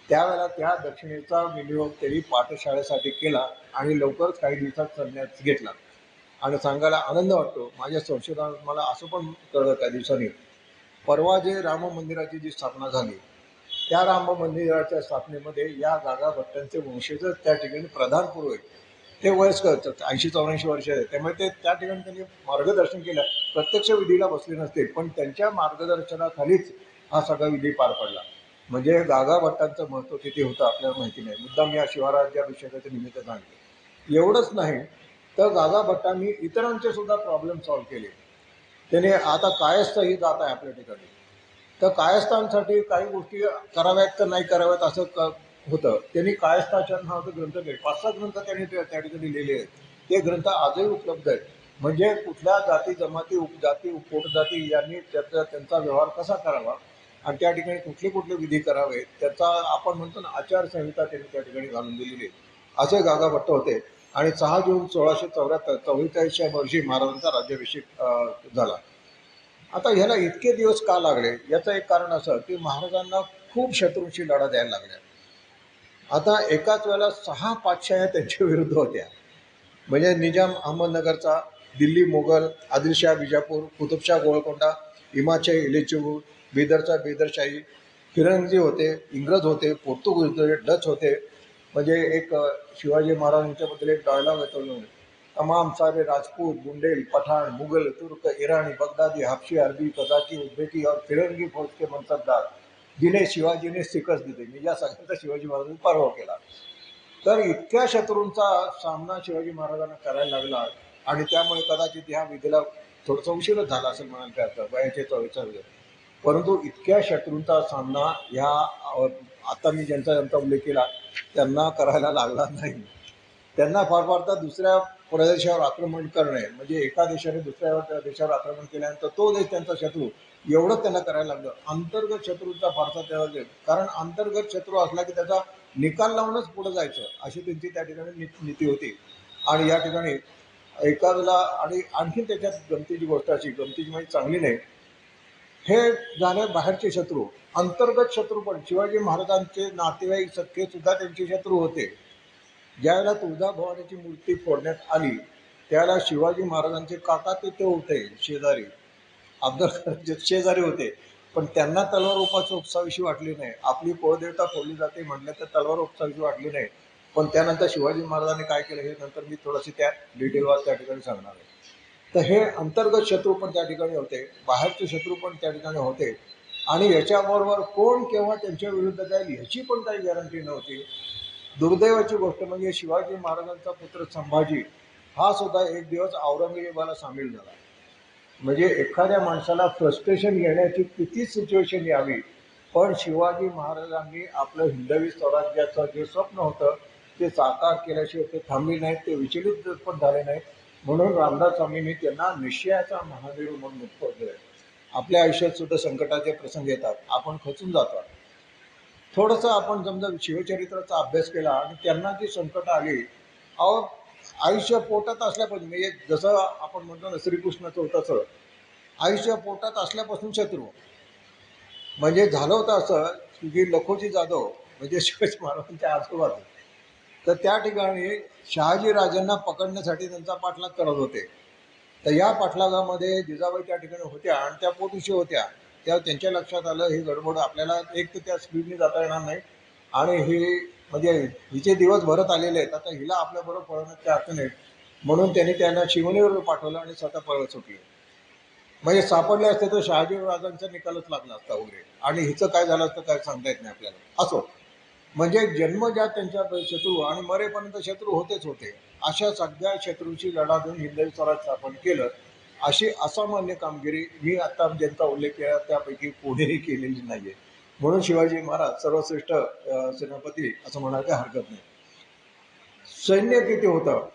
त्यावेळेला त्या दक्षिणेचा विनियोग त्यांनी पाठशाळेसाठी केला आणि लवकरच काही दिवसात संन्यास घेतला. आणि सांगायला आनंद वाटतो, माझ्या संशोधनात मला असं पण कळलं त्या दिवसांनी, परवा जे राम मंदिराची जी स्थापना झाली त्या राम मंदिराच्या स्थापनेमध्ये या गागा भट्टांचे वंशजच त्या ठिकाणी प्रधान पुरोहित, ते वयस्कर 80-84 वर्ष आहेत. त्यामुळे ते त्या ठिकाणी त्यांनी मार्गदर्शन केलं. प्रत्यक्ष विधीला बसले नसते पण त्यांच्या मार्गदर्शनाखालीच हा सगळा विधी पार पडला. म्हणजे गागा भट्टांचं महत्त्व किती होतं आपल्याला माहिती नाही. मुद्दाम या शिवराज्याभिषेकाच्या निमित्त सांगितले. एवढंच नाही तर गागा भट्टांनी इतरांचे सुद्धा प्रॉब्लेम सॉल्व्ह केले. त्याने आता कायस्थ ही जात आहे आपल्या ठिकाणी, तर कायस्थांसाठी काही गोष्टी कराव्यात का नाही कराव्यात असं होतं. त्यांनी कायस्थाच्या नावाचे ग्रंथ लिहिले. 5-6 ग्रंथ त्यांनी त्या ठिकाणी लिहिले आहेत. ते ग्रंथ आजही उपलब्ध आहेत. म्हणजे कुठल्या जाती जमाती उपजाती पोटजाती यांनी त्यांचा व्यवहार कसा करावा आणि त्या ठिकाणी कुठले कुठले विधी करावे त्याचा आपण म्हणतो ना आचारसंहिता त्यांनी त्या ठिकाणी घालून दिलेली आहे. असे गागा भट्ट होते. आणि 6 जून 1644 वर्षी महाराजांचा राज्याभिषेक झाला. आता ह्याला इतके दिवस का लागले याचं एक कारण असं की महाराजांना खूप शत्रूंशी लढा द्यायला लागल्या. आता एकाच वेळेला 6 पातशाह्या त्यांच्या विरुद्ध होत्या. म्हणजे निजाम अहमदनगरचा, दिल्ली मोगल, आदिलशाह बिजापूर, कुतुबशाह गोळकोंडा, हिमाचल इलेचूर, बिदरचा बिदरशाही, फिरंगी होते, इंग्रज होते, पोर्तुगीज होते, डच होते. म्हणजे एक शिवाजी महाराजांच्याबद्दल एक डायलॉग येतो, तमाम सारे राजपूत, बुंडेल, पठाण, मुगल, तुर्क, इराणी, बगदादी, हाबशी, अरबी, कजाकी, उझबेकी और फिरंगी फौज के मनसबदार जिन्हें शिवाजीने शिकस्त दिली. मी या सगळ्यांचा शिवाजी महाराजांनी पराभव केला. तर इतक्या शत्रूंचा सामना शिवाजी महाराजांना करायला लागला आणि त्यामुळे कदाचित ह्या विधीला थोडंसं उशीरच झाला असेल म्हणाल काय वयाचे 44. परंतु इतक्या शत्रूंचा सामना ह्या आता मी ज्यांचा उल्लेख केला त्यांना करायला लागला नाही. त्यांना फार तर दुसऱ्या प्रदेशावर आक्रमण करणे म्हणजे एका देशाने दुसऱ्या देशावर आक्रमण केल्यानंतर तो देश त्यांचा शत्रू एवढं त्यांना करायला लागलं. अंतर्गत शत्रूंचा फारसा त्याला, कारण अंतर्गत शत्रू असला की त्याचा निकाल लावूनच पुढे जायचं अशी त्यांची त्या ठिकाणी नीती होती. आणि या ठिकाणी एका वेळेला आणि आणखी त्याच्यात गमतीची गोष्ट अशी, गमतीची म्हणजे चांगली नाही, हे झाले बाहेरचे शत्रू. अंतर्गत शत्रू पण शिवाजी महाराजांचे नातेवाईक सख्खे सुद्धा त्यांचे शत्रू होते. ज्यावेळेला तुळजाभवानीची मूर्ती फोडण्यात आली त्यावेळेला शिवाजी महाराजांचे काका तिथे होते शेजारी, अफजल शेजारी होते. पण त्यांना तलवार उपवास उपसाविषयी वाटली नाही. आपली कुळदेवता फोडली जाते म्हटलं तर तलवार उपसाविषयी वाटली नाही. पण त्यानंतर शिवाजी महाराजांनी काय केलं हे नंतर मी थोडंशी त्या डिटेलवर त्या ठिकाणी सांगणार आहे. तर हे अंतर्गत शत्रू पण त्या ठिकाणी होते, बाहेरचे शत्रू पण त्या ठिकाणी होते. आणि याच्याबरोबर कोण केव्हा त्यांच्या विरुद्ध जाईल ह्याची पण काही गॅरंटी नव्हती. दुर्दैवाची गोष्ट म्हणजे शिवाजी महाराजांचा पुत्र संभाजी हा सुद्धा एक दिवस औरंगजेबाला सामील झाला. म्हणजे एखाद्या माणसाला फ्रस्ट्रेशन येण्याची किती सिच्युएशन यावी, पण शिवाजी महाराजांनी आपलं हिंदवी स्वराज्याचं जे स्वप्न होतं ते साकार केल्याशिवाय ते थांबले नाहीत, ते विचलित पण झाले नाहीत. म्हणून रामदास स्वामींनी त्यांना निश्चयाचा महावीर म्हणून उत्पन्न. आपल्या आयुष्यात सुद्धा संकटाचे प्रसंग येतात, आपण खचून जातो. थोडंसं आपण समजा शिवचरित्राचा अभ्यास केला आणि त्यांना जी संकट आली, अहो आयुष्य पोटात असल्यापासून, म्हणजे जसं आपण म्हणतो ना श्रीकृष्णाचं होतं तसं, आयुष्य पोटात असल्यापासून शत्रू. म्हणजे झालं होतं असं की लखोजी जाधव म्हणजे शिवाजी महाराजांच्या आजोबाचं, तर त्या ठिकाणी शहाजी राजांना पकडण्यासाठी त्यांचा पाठलाग करत होते. तर या पाठलागामध्ये जिजाबाई त्या ठिकाणी होत्या आणि त्या पोटुशी होत्या. तेव्हा त्यांच्या लक्षात आलं ही गडबड, आपल्याला एक तर त्या स्पीडने जाता येणार नाही आणि ही म्हणजे हिचे दिवस भरत आलेले आहेत, आता हिला आपल्याबरोबर पळवण्यात त्या अर्थ नाही. म्हणून त्यांनी त्यांना शिवनेवर पाठवलं आणि स्वतः पळत सुटले. म्हणजे सापडले असते तर शहाजी राजांचा निकालच लागला असता वगैरे, आणि हिचं काय झालं असतं काय सांगता येत नाही आपल्याला. असो, म्हणजे जन्मजात त्यांच्या शत्रू आणि मरेपर्यंत शत्रू होतेच होते. अशा सगळ्या शत्रूची लढा देऊन हिंदवी स्वराज स्थापन केलं. अशी असामान्य कामगिरी मी आता ज्यांचा उल्लेख केला त्यापैकी कोणीही केलेली नाही आहे. म्हणून शिवाजी महाराज सर्वश्रेष्ठ सेनापती असं म्हणायला हरकत नाही. सैन्य किती होतं?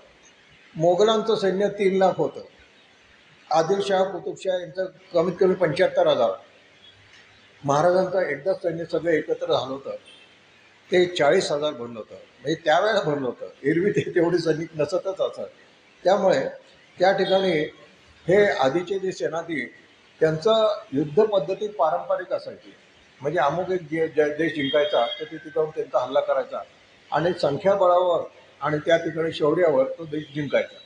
मोगलांचं सैन्य 3 लाख होतं. आदिलशाह कुतुबशाह यांचं कमीत कमी 75,000. महाराजांचं एकदाच सैन्य सगळं एकत्र झालं होतं ते 40,000 भरलं होतं. म्हणजे त्यावेळेला भरलं होतं, एरवी ते तेवढे सैनिक नसतच असं. त्यामुळे त्या ठिकाणी हे आधीचे जे सेनाधी त्यांचं युद्ध पद्धती पारंपरिक असायची. म्हणजे अमुक एक देश जिंकायचा तर तिथे जाऊन त्यांचा हल्ला करायचा आणि संख्याबळावर आणि त्या ठिकाणी शौर्यावर तो देश जिंकायचा.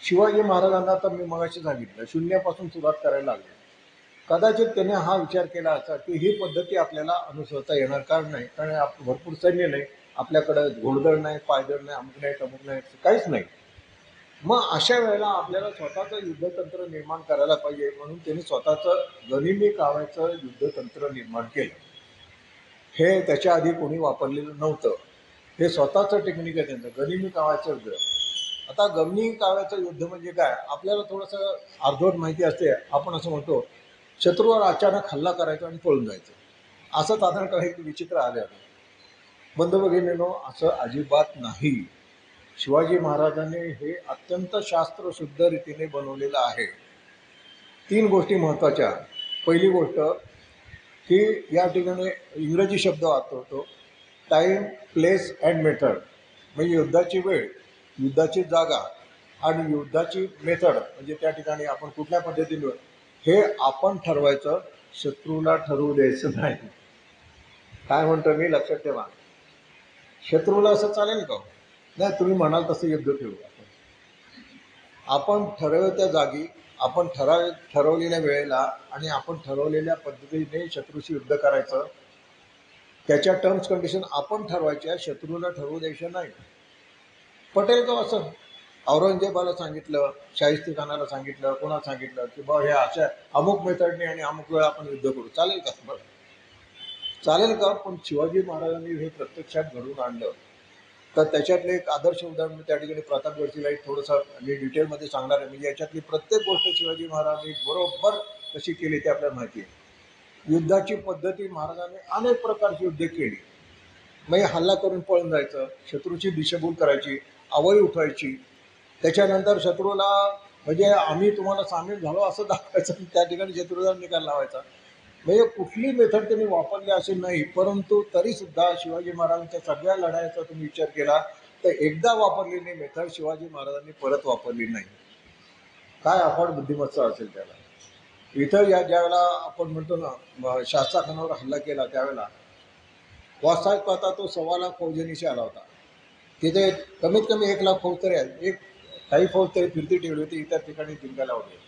शिवाजी महाराजांना तर मी मगाशी सांगितलं शून्यापासून सुरुवात करायला लागली. कदाचित त्याने हा विचार केला असा की ही पद्धती आपल्याला अनुसरता येणार का नाही, कारण भरपूर सैन्य नाही आपल्याकडं, घोडदळ नाही, पायदळ नाही, अमुक नाही, तमुक नाही, काहीच नाही. मग अशा वेळेला आपल्याला स्वतःचं युद्धतंत्र निर्माण करायला पाहिजे. म्हणून त्यांनी स्वतःचं गनिमी काव्याचं युद्धतंत्र निर्माण केलं. हे त्याच्या आधी कोणी वापरलेलं नव्हतं. हे स्वतःचं टेक्निक आहे त्यांचं, गनिमी काव्याचं युद्ध. आता गनिमी काव्याचं युद्ध म्हणजे काय, आपल्याला थोडंसं अर्धवट माहिती असते. आपण असं म्हणतो शत्रूवर अचानक हल्ला करायचा आणि पळून जायचं, असं साधारण काही विचित्र आले आहे. बंधू भगिनींनो, असं अजिबात नाही. शिवाजी महाराजांनी हे अत्यंत शास्त्रशुद्ध रीतीने बनवलेलं आहे. 3 गोष्टी महत्त्वाच्या. पहिली गोष्ट की या ठिकाणी इंग्रजी शब्द वापरतो, टाईम, प्लेस अँड मेथड. म्हणजे युद्धाची वेळ, युद्धाची जागा आणि युद्धाची मेथड, म्हणजे त्या ठिकाणी आपण कुठल्या पद्धतीने हे आपण ठरवायचं, शत्रूला ठरवू द्यायचं नाही. काय म्हणतो मी, लक्षात ठेवा. शत्रूला असं चालेल का? नाही, तुम्ही म्हणाल तसं युद्ध ठेवू. आपण ठरवू त्या जागी, आपण ठरवलेल्या वेळेला आणि आपण ठरवलेल्या पद्धतीने शत्रूशी युद्ध करायचं. त्याच्या टर्म्स कंडिशन आपण ठरवायच्या, शत्रूला ठरवू द्यायचं नाही. पटेल का असं? औरंगजेबाला सांगितलं, शाहिस्ते खानाला सांगितलं, कोणाला सांगितलं की बा हे अशा अमुक मेथडने आणि अमुक वेळा आपण युद्ध करू, चालेल का? बरं, चालेल का? पण शिवाजी महाराजांनी हे प्रत्यक्षात घडवून आणलं. तर त्याच्यातलं एक आदर्श उदाहरण त्या ठिकाणी प्रतापगडची लाईट थोडंसं मी डिटेलमध्ये सांगणार आहे. म्हणजे याच्यातली प्रत्येक गोष्ट शिवाजी महाराजांनी बरोबर कशी केली ते आपल्याला माहिती आहे. युद्धाची पद्धती, महाराजांनी अनेक प्रकारची युद्ध केली. म्हणजे हल्ला करून पळून जायचं, शत्रूची दिशाभूल करायची, आवई उठवायची, त्याच्यानंतर शत्रूला म्हणजे आम्ही तुम्हाला सामील झालो असं दाखवायचं, त्या ठिकाणी शत्रूला निकाल लावायचा. म्हणजे कुठली मेथड त्यांनी वापरली असे नाही. परंतु तरीसुद्धा शिवाजी महाराजांच्या सगळ्या लढाईचा तुम्ही विचार केला तर एकदा वापरलेली मेथड शिवाजी महाराजांनी परत वापरली नाही. काय अफाट बुद्धिमत्ता असेल त्याला. इथं ज्यावेळेला आपण म्हणतो ना शास्त्राखानावर हल्ला केला त्यावेळेला वास्तविक पाहता तो 1.25 लाख फौजेनीशी आला होता. तिथे कमीत कमी 1 लाख फौज तरी आहेत. एक काही फौज तरी फिरती ठेवली होती इतर ठिकाणी जिंकायला वगैरे.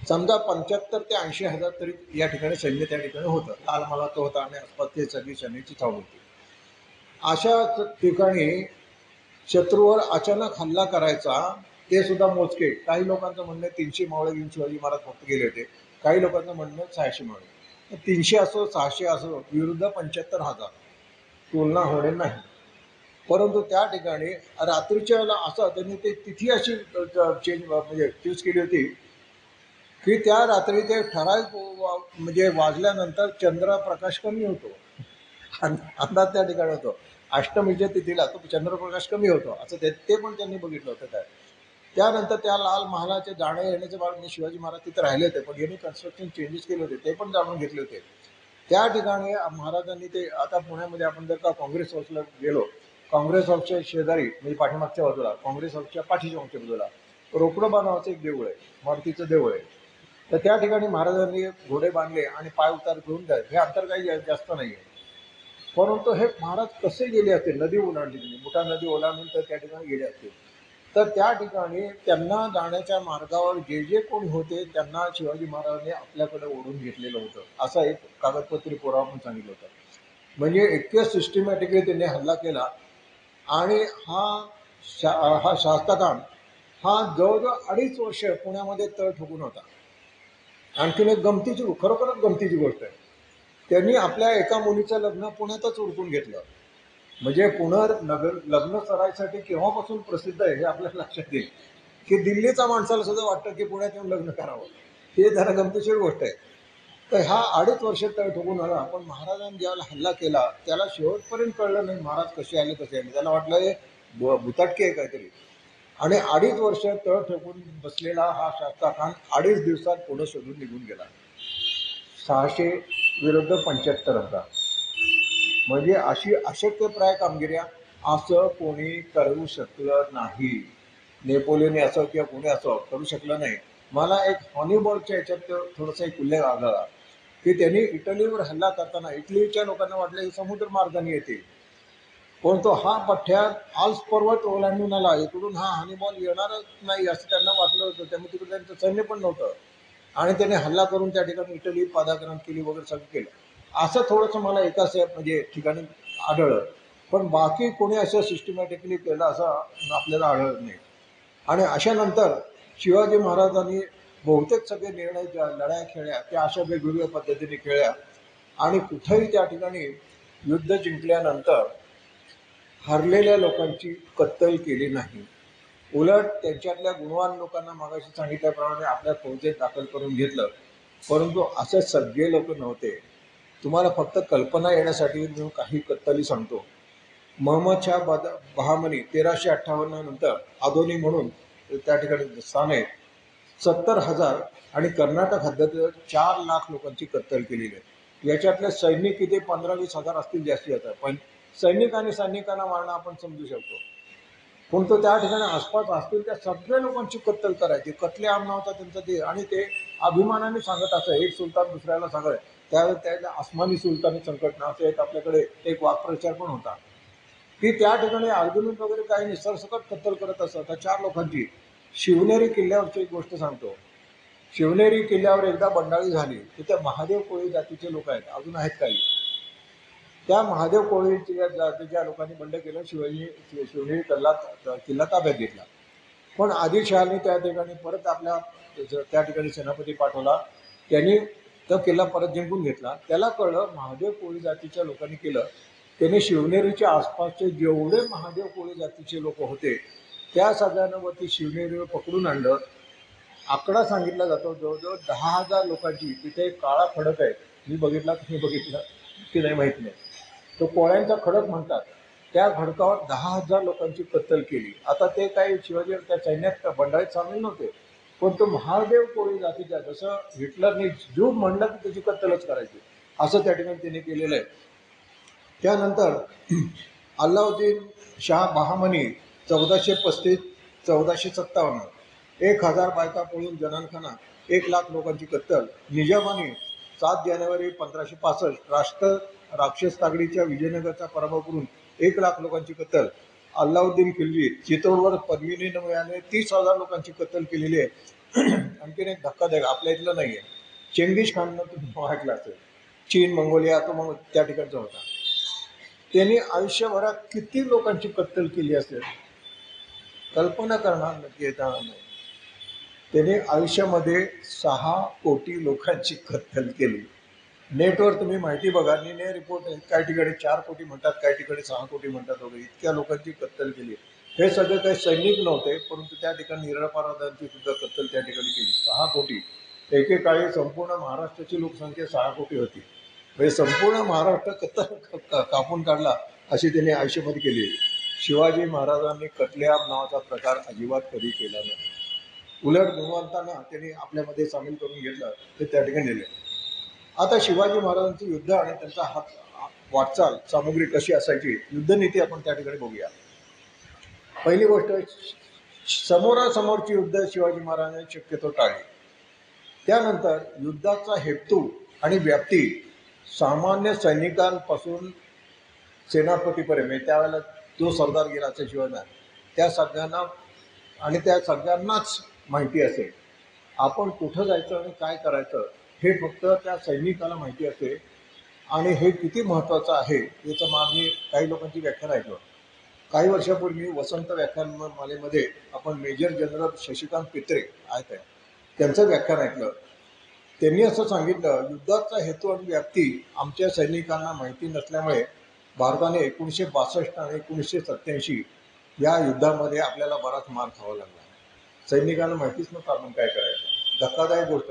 समजा 75 ते 80,000 तरी या ठिकाणी सैन्य त्या ठिकाणी होतं. लाल मला तो होता आणि आसपासची सगळी सैन्याची चावल होती. अशा ठिकाणी शत्रूवर अचानक हल्ला करायचा ते सुद्धा मोजके. काही लोकांचं म्हणणं 300 मावळे घेऊन शिवाजी महाराज फक्त गेले होते. काही लोकांचं म्हणणं 600 मावळे. 300 असो 600 असो विरुद्ध 75,000 तुलना होणे नाही. परंतु त्या ठिकाणी रात्रीच्या वेळेला असं त्यांनी ते तिथी अशी चेंज म्हणजे चूज केली होती की त्या रात्री ते ठराविक म्हणजे वाजल्यानंतर चंद्रप्रकाश कमी होतो. अंदाज त्या ठिकाणी होतो. अष्टमीच्या तिथीला तो चंद्रप्रकाश कमी होतो असं ते पण त्यांनी बघितलं होतं. काय त्यानंतर त्या लाल महालाचे जाणे येण्याचे बाबतीत शिवाजी महाराज तिथे राहिले होते, पण यांनी कन्स्ट्रक्शन चेंजेस केले होते ते पण जाणून घेतले होते. त्या ठिकाणी महाराजांनी ते आता पुण्यामध्ये आपण जर का काँग्रेस हाऊसला गेलो, काँग्रेस हाऊसच्या शेजारी म्हणजे पाठीमागच्या बाजूला, काँग्रेस हाऊसच्या पाठीच्या मागच्या बाजूला रोकडोबा नावाचं एक देऊळ आहे, मारुतीचं देऊळ आहे. तर त्या ठिकाणी महाराजांनी घोडे बांधले आणि पाय उतार घेऊन जाय. हे अंतर काही जास्त नाही आहे. परंतु हे महाराज कसे गेले असतील, नदी ओलांडली, मोठा नदी ओलांडून तर त्या ठिकाणी गेले असतील. तर त्या ठिकाणी त्यांना जाण्याच्या मार्गावर जे जे कोणी होते त्यांना शिवाजी महाराजांनी आपल्याकडे ओढून घेतलेलं होतं, असं एक कागदपत्री पुरावा पण सांगितलं होतं. म्हणजे इतक्या सिस्टमॅटिकली त्यांनी हल्ला केला. आणि हा शास्त्रकाम हा जवळजवळ 2.5 वर्ष पुण्यामध्ये तळ ठोकून होता. आणखीन एक खरोखरच गमतीची गोष्ट आहे, त्यांनी आपल्या एका मुलीचं लग्न पुण्यातच उरकून घेतलं. म्हणजे लग्न सराईसाठी केव्हापासून प्रसिद्ध आहे हे आपल्याला लक्षात येईल की दिल्लीचा माणसाला सुद्धा वाटतं की पुण्यात येऊन लग्न करावं. हे जरा गमतीशीर गोष्ट आहे. तर हा 2.5 वर्ष तळ ठोकून आला. पण महाराजांनी ज्यावेळेला हल्ला केला त्याला शेवटपर्यंत कळलं नाही महाराज कसे आले. त्याला वाटलं हे भुताटकी आहे काहीतरी. आणि 2.5 वर्ष तळ ठोकून बसलेला हा शास्त्रखान 2.5 दिवसात पुढं शोधून निघून गेला. 600 विरुद्ध 75,000 म्हणजे अशी अशक्यप्राय कामगिरी असं कोणी करू शकलं नाही. नेपोलियन असो किंवा कोणी असो करू शकलं नाही. मला एक हॉनिबॉलच्या याच्यात थोडासा एक उल्लेख आढळला की त्यांनी इटलीवर हल्ला करताना इटलीच्या लोकांना वाटलं हे समुद्र मार्गाने येतील, पण तो हा पठ्ठ्यात आल्स पर्वत ओलांडून आला. इकडून हा हॉनिबॉल येणारच नाही असं त्यांना वाटलं होतं. त्यामुळे तिकडे त्यांचं सैन्य पण नव्हतं आणि त्याने हल्ला करून त्या ठिकाणी इटली पादाक्रांत केली वगैरे सगळं केलं. असं थोडंसं मला एकाच म्हणजे ठिकाणी आढळलं. पण बाकी कोणी असं सिस्टमॅटिकली केलं असं आपल्याला आढळत नाही. आणि अशानंतर शिवाजी महाराजांनी बहुतेक सगळे निर्णय ज्या लढाया खेळल्या त्या अशा वेगवेगळ्या पद्धतीने खेळल्या. आणि कुठेही त्या ठिकाणी युद्ध जिंकल्यानंतर हरलेल्या लोकांची कत्तल केली नाही. उलट त्यांच्यातल्या गुणवान लोकांना मागाशी सांगितल्याप्रमाणे आपल्या फौजेत दाखल करून घेतलं. परंतु असे सगळे लोक नव्हते. तुम्हाला फक्त कल्पना येण्यासाठी मी काही कत्तली सांगतो. महम्मद शाह बहामनी 1358 नंतर आदोनी म्हणून त्या ठिकाणी स्थान आहे, 70,000 आणि कर्नाटक हद्दीत 4 लाख लोकांची कत्तल केलेली आहे. याच्यातले सैनिक किती 15-20 हजार असतील जास्तीत जास्त. पण सैनिक आणि सैनिकांना मारणं आपण समजू शकतो. पण तो त्या ठिकाणी आसपास असतील त्या सगळ्या लोकांची कत्तल करायची. कत्ले आम नव्हता त्यांचं ते. आणि ते अभिमानाने सांगत असं, एक सुलतान दुसऱ्याला सांगत. त्यावेळेस त्याला आसमानी सुलतानी संकट नावाचा एक आपल्याकडे एक वाक्प्रचार पण होता की त्या ठिकाणी आर्ग्युमेंट वगैरे काही नाही, सरसकट कत्तल करत असत. त्या 4 लोकांची. शिवनेरी किल्ल्यावरची एक गोष्ट सांगतो. शिवनेरी किल्ल्यावर एकदा बंडाळी झाली. तिथे महादेव कोळी जातीचे लोक आहेत, अजून आहेत काही. त्या महादेव कोळीच्या जातीच्या लोकांनी बंड केलं. शिवनेरी किल्ला ताब्यात घेतला. पण आदिलशहाने त्या ठिकाणी परत आपल्या त्या ठिकाणी सेनापती पाठवला. त्यांनी तो किल्ला परत जिंकून घेतला. त्याला कळलं महादेव कोळी जातीच्या लोकांनी केलं. त्याने शिवनेरीच्या आसपासचे जेवढे महादेव कोळी जातीचे लोक होते त्या सगळ्यांना वरती शिवनेरीवर पकडून आणलं. आकडा सांगितला जातो जवळजवळ 10,000 लोकांची. तिथे एक काळा खडक आहे, मी बघितला की नाही माहीत नाही, तो कोळ्यांचा खडक म्हणतात. त्या खडकावर 10,000 लोकांची कत्तल केली. आता ते काही शिवाजी त्या सैन्यात बंडाळीत सामील नव्हते, पण तो महादेव कोळी जातीच्या, जसं हिटलरने ज्यू म्हणलं की त्याची कत्तलच करायची, असं त्या ठिकाणी त्यांनी केलेलं आहे. त्यानंतर अल्लाउद्दीन शाह बहामनी 1435-1457, 1000 बायका पळून जनानखाना, 1,00,000 लोकांची कत्तल. निजामाने 7 जानेवारी 1565 राक्षस तागडीच्या विजयनगरचा पराभव करून 1,00,000 लोकांची कत्तल. अल्लाउद्दीन खिलजी चित्तोडवर पद्मिनी याने 30,000 लोकांची कत्तल केलेली आहे. आणखीन एक धक्कादायक आपल्या इथलं नाही आहे, चेंगीज खाननं तुम्ही ऐकलं असेल, चीन मंगोलिया तो मग त्या ठिकाणचा होता. त्यांनी आयुष्यभरात किती लोकांची कत्तल केली असेल कल्पना करणार येणार नाही. त्याने आयुष्यामध्ये 6 कोटी लोकांची कत्तल केली. नेटवर तुम्ही माहिती बघा, ने रिपोर्ट काही ठिकाणी 4 कोटी म्हणतात, काही ठिकाणी 6 कोटी म्हणतात वगैरे, इतक्या लोकांची कत्तल केली. हे सगळे काही सैनिक नव्हते, परंतु त्या ठिकाणी निरपराधांची सुद्धा कत्तल त्या ठिकाणी केली. 6 कोटी. एकेकाळी संपूर्ण महाराष्ट्राची लोकसंख्या 6 कोटी होती. म्हणजे संपूर्ण महाराष्ट्र कत्तल कापून काढला अशी त्यांनी आयुष्यामध्ये केली. शिवाजी महाराजांनी कत्लेआम नावाचा प्रकार अजिबात कधी केला नाही. उलट गुणवंतांना त्यांनी आपल्यामध्ये सामील करून घेतलं, ते त्या ठिकाणी नेले. आता शिवाजी महाराजांची युद्ध आणि त्यांचा वाटचाल सामुग्री कशी असायची, युद्धनीती आपण त्या ठिकाणी बघूया. पहिली गोष्ट, समोरासमोरची युद्ध शिवाजी महाराजांनी शक्यतो टाळली. त्यानंतर युद्धाचा हेतू आणि व्याप्ती सामान्य सैनिकांपासून सेनापतीपर्यंत, म्हणजे त्यावेळेला जो सरदार गेला असेल शिवाजी, त्या सगळ्यांनाच माहिती असेल आपण कुठं जायचं आणि काय करायचं हे फक्त त्या सैनिकाला माहिती असेल. आणि हे किती महत्त्वाचं आहे याचं आम्ही काही लोकांची व्याख्यान ऐकलं. काही वर्षापूर्वी वसंत व्याख्यानमालेमध्ये आपण मेजर जनरल शशिकांत पित्रे आहेत, त्यांचं व्याख्यान ऐकलं. त्यांनी असं सांगितलं, युद्धाचा हेतू आणि व्याप्ती आमच्या सैनिकांना माहिती नसल्यामुळे भारताने 1962 आणि 1987 या युद्धामध्ये आपल्याला बराच मार खावा लागला. सैनिकांना माहितीच नव्हतं आपण काय करायचं. धक्कादायक गोष्ट.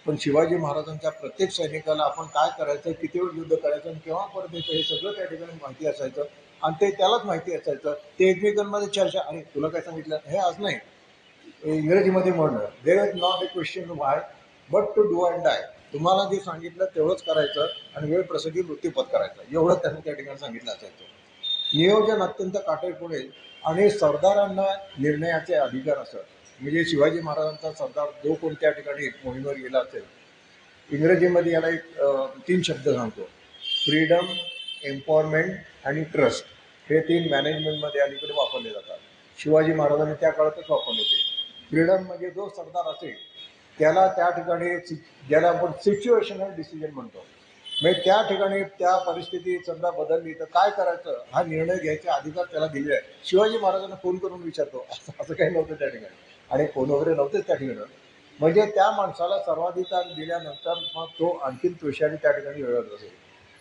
पण शिवाजी महाराजांच्या प्रत्येक सैनिकाला आपण काय करायचं, किती वेळ युद्ध करायचं आणि केव्हा परत यायचं हे सगळं त्या ठिकाणी माहिती असायचं. आणि ते त्यालाच माहिती असायचं. ते एकमेकांमध्ये चर्चा, आणि तुला काय सांगितलं हे आज नाही, इंग्रजीमध्ये म्हणणं, there is not a question why but to do and die. तुम्हाला जे सांगितलं तेवढंच करायचं आणि वेळ प्रसंगी मृत्यूपत करायचं, एवढं त्यांनी त्या ठिकाणी सांगितलं असायचं. नियोजन अत्यंत काटेकोर आणि सरदारांना निर्णयाचे अधिकार असत. म्हणजे शिवाजी महाराजांचा सरदार जो कोणत्या ठिकाणी मोहिमेवर गेला असेल, इंग्रजीमध्ये याला एक 3 शब्द सांगतो, फ्रीडम, एम्पॉवरमेंट आणि ट्रस्ट. हे 3 मॅनेजमेंटमध्ये अलीकडे वापरले जातात. शिवाजी महाराजांनी त्या काळातच वापरले होते. फ्रीडम म्हणजे जो सरदार असेल त्याला त्या ठिकाणी, ज्याला आपण सिच्युएशनल डिसिजन म्हणतो, म्हणजे त्या ठिकाणी त्या परिस्थिती समजा बदलली तर काय करायचं हा निर्णय घ्यायचा अधिकार त्याला दिले आहे. शिवाजी महाराजांना फोन करून विचारतो असं काही नव्हतं त्या ठिकाणी, आणि फोन वगैरे नव्हतेच त्या ठिकाणी. म्हणजे त्या माणसाला सर्वाधिकार दिल्यानंतर मग तो आणखीन त्वशाने त्या ठिकाणी लढत असेल.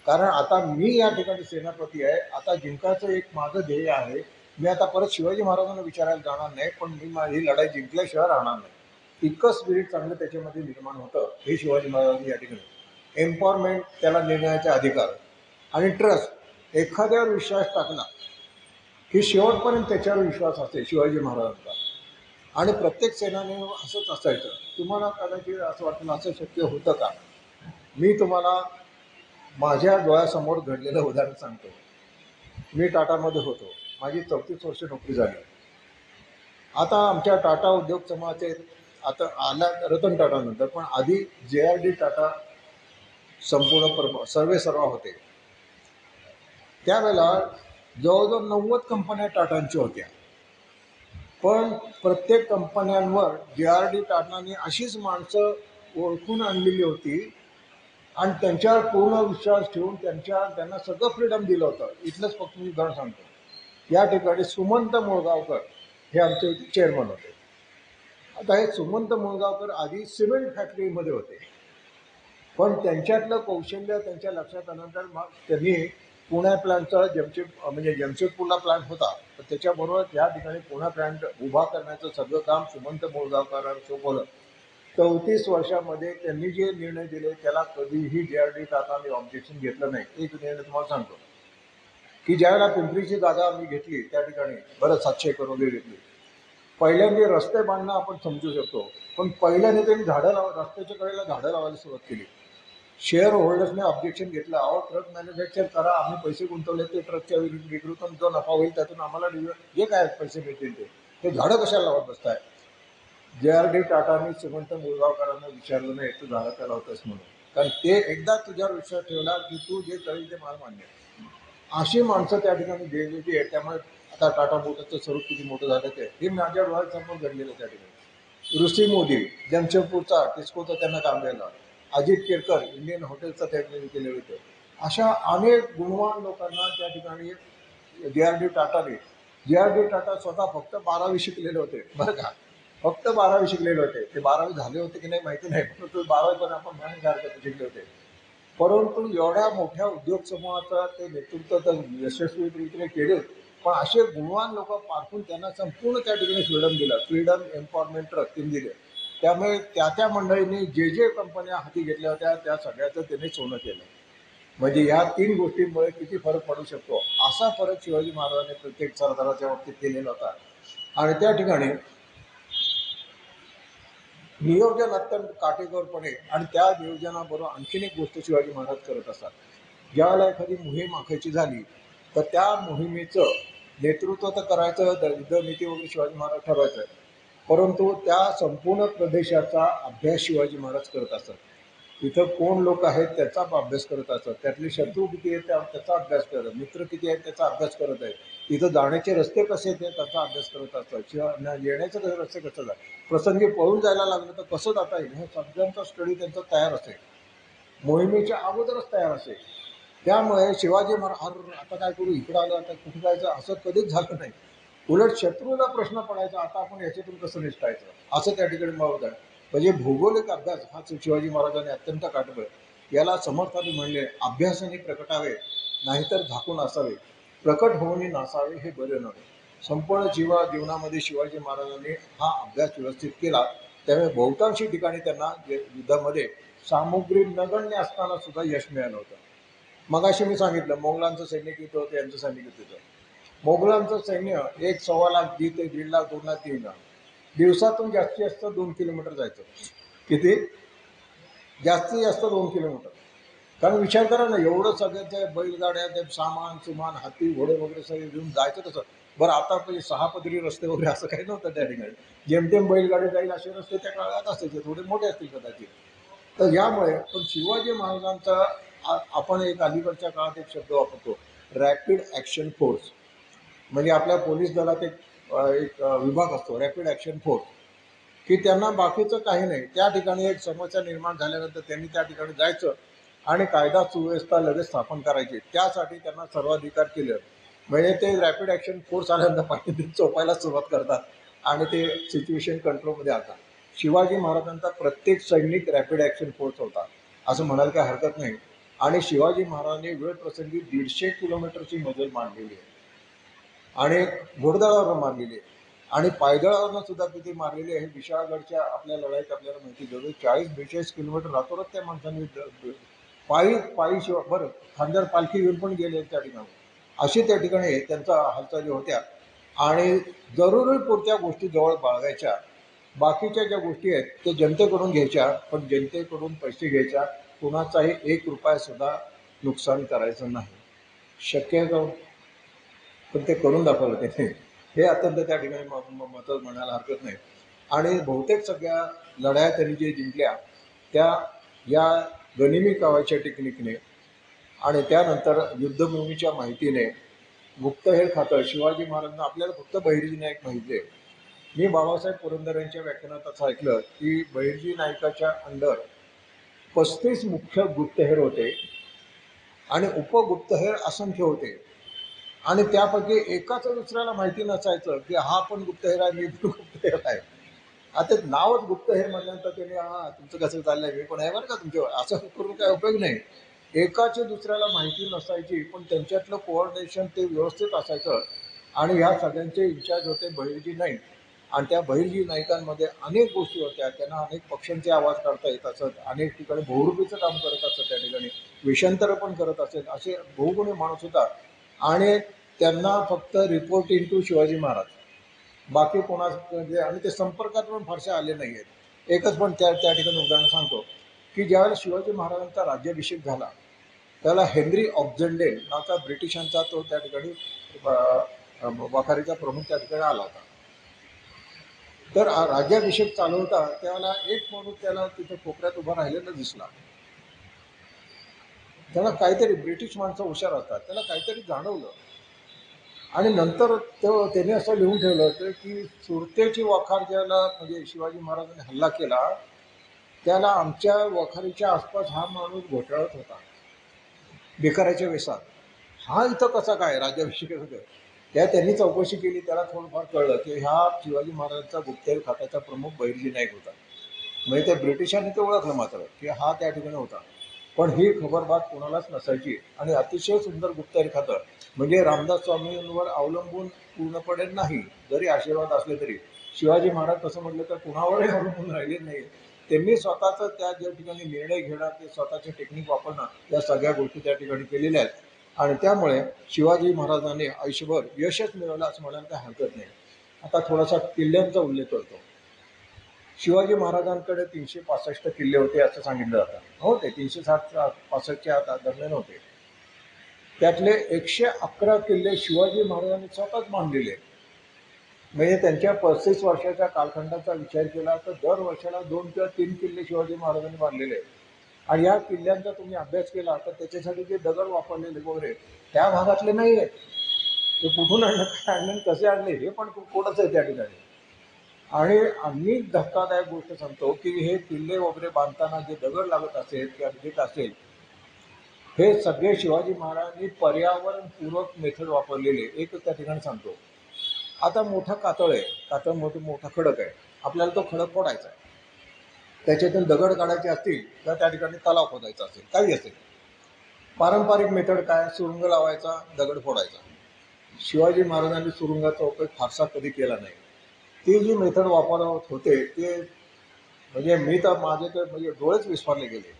कारण आता मी या ठिकाणी सेनापती आहे, आता जिंकायचं एक माझं ध्येय आहे. मी आता परत शिवाजी महाराजांना विचारायला जाणार नाही, पण मी माझी लढाई जिंकल्याशिवाय राहणार नाही. इतकं स्पिरिट चांगलं त्याच्यामध्ये निर्माण होतं. हे शिवाजी महाराजांनी या ठिकाणी. एम्पॉवरमेंट, त्याला निर्णयाचे अधिकार, आणि ट्रस्ट, एखाद्यावर विश्वास टाकला की शेवटपर्यंत त्याच्यावर विश्वास असेल शिवाजी महाराजांचा. आणि प्रत्येक सेनाने असंच असायचं. तुम्हाला कदाचित असं वाटलं असं शक्य होतं का? मी तुम्हाला माझ्या डोळ्यासमोर घडलेलं उदाहरण सांगतो. मी टाटामध्ये होतो, माझी 34 वर्ष नोकरी झाली. आता आमच्या टाटा उद्योग समूहाचे आता आला रतन टाटा नंतर, पण आधी JRD टाटा संपूर्ण सर्व होते. त्यावेळेला जवळजवळ 90 कंपन्या टाटांच्या होत्या. पण प्रत्येक कंपन्यांवर JRD टाटांनी अशीच माणसं ओळखून आणलेली होती आणि त्यांच्यावर पूर्ण विश्वास ठेवून त्यांना सगळं फ्रीडम दिलं होतं. इथलंच फक्त मी उदाहरण सांगतो. या ठिकाणी सुमंत मुळगावकर हे आमचे चेअरमन होते. आता हे सुमंत मुळगावकर आधी सिमेंट फॅक्टरीमध्ये होते, पण त्यांच्यातलं कौशल्य त्यांच्या लक्षात आल्यानंतर मग त्यांनी पुण्या प्लॅनचा जमशेदपूरला प्लॅन होता, तर त्याच्याबरोबर या ठिकाणी पुणा प्लॅन्ट उभा करण्याचं सगळं काम सुमंत मुळगावकरांनी सोपवलं. 34 वर्षामध्ये त्यांनी जे निर्णय दिले त्याला कधीही JRD टाटाने ऑब्जेक्शन घेतलं नाही. एक निर्णय तुम्हाला सांगतो की ज्यावेळेला पिंपरीची जागा आम्ही घेतली त्या ठिकाणी बरं 700 एकर वगैरे घेतली. पहिल्यांदा रस्ते बांधणं आपण समजू शकतो, पण पहिल्याने त्यांनी रस्त्याच्या कडेला झाडं लावायला सुरुवात केली. शेअर होल्डर्सने ऑब्जेक्शन घेतलं, अहो ट्रक मॅन्युफॅक्चर करा, आम्ही पैसे गुंतवले ते ट्रकच्या विक्रीतून जो नफा होईल त्यातून आम्हाला जे काय पैसे मिळतील ते झाडं कशाला लावत बसताय. JRD टाटाने श्रीमंत मुळगावकरांना विचारलं नाही तू झाडं का लावतोस म्हणून, कारण ते एकदा तुझ्यावर विश्वास ठेवला की तू जे करेल ते मला मान्य. अशी माणसं त्या ठिकाणी गेलेली आहे. त्यामुळे आता टाटा मोटरचं स्वरूप किती मोठं झालं ते हे माझ्या डोळ्यासमोर घडलेलं त्या ठिकाणी. ऋषी मोदी जमशेदपूरचा टिस्कोचं त्यांना काम द्यायला, अजित केरकर इंडियन हॉटेलचं त्यांनी केलेलं होतं. अशा अनेक गुणवान लोकांना त्या ठिकाणी JRD टाटा स्वतः फक्त 12वी शिकलेले होते बरं का, फक्त 12वी शिकलेले होते. ते 12वी झाले होते की नाही माहिती नाही, परंतु 12वी पण आपण म्हणून शिकले होते. परंतु एवढ्या मोठ्या उद्योग समूहाचं ते नेतृत्व तर यशस्वीरित्या केले. पण असे गुणवान लोक पाठवून त्यांना संपूर्ण त्या ठिकाणी फ्रीडम दिलं, फ्रीडम एम्पॉवरमेंट ट्रस्ट दिले. त्यामुळे त्या मंडळींनी जे कंपन्या हाती घेतल्या होत्या त्या सगळ्याचं त्यांनी सोनं केलं. म्हणजे या 3 गोष्टींमुळे किती फरक पडू शकतो, असा फरक शिवाजी महाराजांनी प्रत्येक सरदाराच्या बाबतीत केलेला होता. आणि त्या ठिकाणी नियोजन अत्यंत काटेकोरपणे, आणि त्या नियोजनाबरोबर आणखीन एक गोष्ट शिवाजी महाराज करत असतात. ज्यावेळेला एखादी मोहीम आखायची झाली तर त्या मोहिमेचं नेतृत्व तर करायचं, युद्धनीती वगैरे शिवाजी महाराज ठरवायचं, परंतु त्या संपूर्ण प्रदेशाचा अभ्यास शिवाजी महाराज करत असतात. तिथं कोण लोक आहेत त्याचा अभ्यास करत असतात, त्यातले शत्रू किती आहेत त्याचा अभ्यास करत, मित्र किती आहेत त्याचा अभ्यास करत आहेत, तिथं जाण्याचे रस्ते कसे आहेत त्याचा अभ्यास करत असतात, शिवाय येण्याचे रस्ते कसं जाय, प्रसंगी पळून जायला लागलं तर कसं जाता येईल, हे सगळ्यांचा स्टडी त्यांचा तयार असेल, मोहिमेच्या अगोदरच तयार असेल. त्यामुळे शिवाजी महाराज आता काय करू, इकडं आलं आता कुठं जायचं असं कधीच झालं नाही. उलट शत्रूला प्रश्न पडायचा आता आपण याच्यातून कसं निष्ठायचं असं त्या ठिकाणी मत आहे. म्हणजे भौगोलिक अभ्यास हा शिवाजी महाराजांनी अत्यंत काटबळ, याला समर्थाने म्हणले, अभ्यासाने प्रकटावे नाहीतर झाकून असावे, प्रकट होऊन नसावे हे बरे नव्हे. संपूर्ण जीवनामध्ये शिवाजी महाराजांनी हा अभ्यास व्यवस्थित केला. त्यामुळे बहुतांशी ठिकाणी त्यांना युद्धामध्ये सामुग्री नगण्य असताना सुद्धा यश मिळालं होतं. मगाशी मी सांगितलं मोगलांचं सैन्य किती होतं, यांचं सैन्य किती होतं. मोगलांचं सैन्य 1.25 लाख, 1.5 लाख, 2 लाख, 3 लाख, दिवसातून जास्तीत जास्त 2 किलोमीटर जायचं. किती? जास्तीत जास्त 2 किलोमीटर. कारण विचार करा ना, एवढं सगळं ते बैलगाड्या, ते सामान सुमान, हाती घोडे वगैरे सगळे घेऊन जायचं कसं. बरं आता 6 पदरी रस्ते वगैरे असं काही नव्हतं त्या ठिकाणी, जेमतेम बैलगाडी जाईल असे रस्ते त्या काळात असायचे, थोडे मोठे असतील कदाचित. तर यामुळे पण शिवाजी महाराजांचा आपण एक अलीकडच्या काळात एक शब्द वापरतो, रॅपिड ॲक्शन फोर्स. म्हणजे आपल्या पोलीस दलात एक विभाग असतो रॅपिड ॲक्शन फोर्स, की त्यांना बाकीचं काही नाही, त्या ठिकाणी एक समस्या निर्माण झाल्यानंतर त्यांनी त्या ठिकाणी जायचं आणि कायदा सुव्यवस्था लगेच स्थापन करायची. त्यासाठी त्यांना सर्वाधिकार केलं. म्हणजे ते रॅपिड ॲक्शन फोर्स आल्यानंतर पाहिजे ते चोपायला सुरुवात करतात आणि ते सिच्युएशन कंट्रोलमध्ये आणतात. शिवाजी महाराजांचा प्रत्येक सैनिक रॅपिड ॲक्शन फोर्स होता असं म्हणायला काही हरकत नाही. आणि शिवाजी महाराजांनी वेळ प्रसंगी 150 किलोमीटरची मजल मांडलेली आहे आणि घोडदळावर मारलेली आहे आणि पायदळावरनं सुद्धा किती मारलेली आहे. विशाळगडच्या आपल्या लढाईत आपल्याला माहिती, जवळ 40-42 किलोमीटर रातोरात त्या माणसांनी पायी शिवाय बरं खांद्यावर पालखी घेऊन पण गेले त्या ठिकाणी. अशी त्या ठिकाणी त्यांच्या हालचाली होत्या. आणि जरुरी पुरत्या गोष्टी जवळ बाळगायच्या, बाकीच्या ज्या गोष्टी आहेत ते जनतेकडून घ्यायच्या, पण जनतेकडून पैसे घ्यायच्या, कुणाचाही 1 रुपया सुद्धा नुकसान करायचं नाही. शक्य आहे का? पण ते करून दाखवलं त्याने, हे अत्यंत त्या ठिकाणी महत्त्वाचं म्हणायला हरकत नाही. आणि बहुतेक सगळ्या लढाया त्यांनी जे जिंकल्या त्या या गनिमी कावाच्या टेक्निकने आणि त्यानंतर युद्धभूमीच्या माहितीने. गुप्तहेर खातं शिवाजी महाराजांना आपल्याला फक्त बहिर्जी नाईक माहिती आहे. मी बाबासाहेब पुरंदर यांच्या व्याख्यानात असं ऐकलं की बहिर्जी नाईकाच्या अंडर 35 मुख्य गुप्तहेर होते आणि उपगुप्तहेर असंख्य होते, आणि त्यापैकी एकाच दुसऱ्याला माहिती नसायचं की हा पण गुप्तहेर आहे, मी पण गुप्तहेर आहे. आता नावच गुप्तहेर म्हणल्यानंतर त्याने तुमचं कसं चाललंय, मी पण आहे बरं का तुमच्यावर, असं करून काय उपयोग नाही. एकाची दुसऱ्याला माहिती नसायची, पण त्यांच्यातलं कोऑर्डिनेशन ते व्यवस्थित असायचं. आणि ह्या सगळ्यांचे इन्चार्ज होते बहिर्जी नाईक. आणि त्या बहिर्जी नाईकांमध्ये अनेक गोष्टी होत्या, त्यांना अनेक पक्षांचे आवाज काढता येत असत, अनेक ठिकाणी बहुरूपीचं काम करत असत, त्या ठिकाणी वेषांतर पण करत असेल, असे बहुगुणी माणूस होता. आणि त्यांना फक्त रिपोर्टिंग टू शिवाजी महाराज, बाकी कोणा, आणि ते संपर्कात पण फारसे आले नाही आहेत. एकच पण त्या ठिकाणी उदाहरण सांगतो की ज्यावेळेला शिवाजी महाराजांचा राज्याभिषेक झाला त्याला हेनरी ऑक्झंडेल नावाचा ब्रिटिशांचा तो त्या ठिकाणी वाखारीचा प्रमुख त्या ठिकाणी आला होता. तर राज्याभिषेक चालू होता त्यावेळेला एक माणूस त्याला तिथे कोपऱ्यात उभा राहिलेला दिसला. त्याला काहीतरी, ब्रिटिश माणसं हुशार असतात, त्याला काहीतरी जाणवलं आणि नंतर त्याने असं लिहून ठेवलं होतं की सुरतेची वाखार ज्याला म्हणजे शिवाजी महाराजांनी हल्ला केला त्याला आमच्या वखारीच्या आसपास हा माणूस घोटाळत होता भिकाऱ्याच्या वेशात. हा इथं कसा काय राज्याभिषेक होतं. त्यांनी चौकशी केली, त्याला थोडंफार कळलं की हा शिवाजी महाराजांचा गुप्तहेर खात्याचा प्रमुख बहिर्जी नाईक होता. म्हणजे त्या ब्रिटिशांनी ते ओळखलं मात्र की हा त्या ठिकाणी होता. पण ही खबरबात कोणालाच नसायची आणि अतिशय सुंदर गुप्तहेर खातं म्हणजे रामदास स्वामींवर अवलंबून पूर्णपणे नाही, जरी आशीर्वाद असले तरी शिवाजी महाराज तसं म्हटलं तर कुणावरही अवलंबून राहिले नाही. त्यांनी स्वतःचं त्या ज्या ठिकाणी निर्णय घेणं, ते स्वतःचे टेक्निक वापरणं, या सगळ्या गोष्टी त्या ठिकाणी केलेल्या आहेत आणि त्यामुळे शिवाजी महाराजांनी आयुष्यभर यशच मिळवलं असं म्हणायला काही हरकत नाही. आता थोडासा किल्ल्यांचा उल्लेख करतो. शिवाजी महाराजांकडे 365 किल्ले होते असं सांगितलं जातं. होते 365च्या दरम्यान होते. त्यातले 111 किल्ले शिवाजी महाराजांनी स्वतःच बांधलेले. म्हणजे त्यांच्या 35 वर्षाच्या कालखंडाचा विचार केला तर दर वर्षाला 2 किंवा 3 किल्ले शिवाजी महाराजांनी बांधलेले आहेत. आणि या किल्ल्यांचा तुम्ही अभ्यास केला तर त्याच्यासाठी जे दगड वापरलेले वगैरे त्या भागातले नाही आहेत. ते कुठून आणलं, काय आणलं, कसे आणले हे पण कोणच आहे त्या ठिकाणी. आणि आम्ही धक्कादायक गोष्ट सांगतो की हे किल्ले वगैरे बांधताना जे दगड लागत असेल किंवा विजेत असेल हे सगळे शिवाजी महाराजांनी पर्यावरणपूरक मेथड वापरलेले. एक त्या ठिकाणी सांगतो, आता मोठा कातळ आहे, कातळ मोठा खडक आहे, आपल्याला तो खडक फोडायचा आहे, त्याच्यातून दगड काढायचे असतील तर त्या ठिकाणी तलाव खोदायचा असेल, काही असेल. पारंपरिक मेथड काय, सुरुंग लावायचा, दगड फोडायचा. शिवाजी महाराजांनी सुरुंगाचा उपयोग फारसा कधी केला नाही. ती जी मेथड वापरत होते ते म्हणजे मी तर माझे तर म्हणजे डोळेच विस्फारले गेले.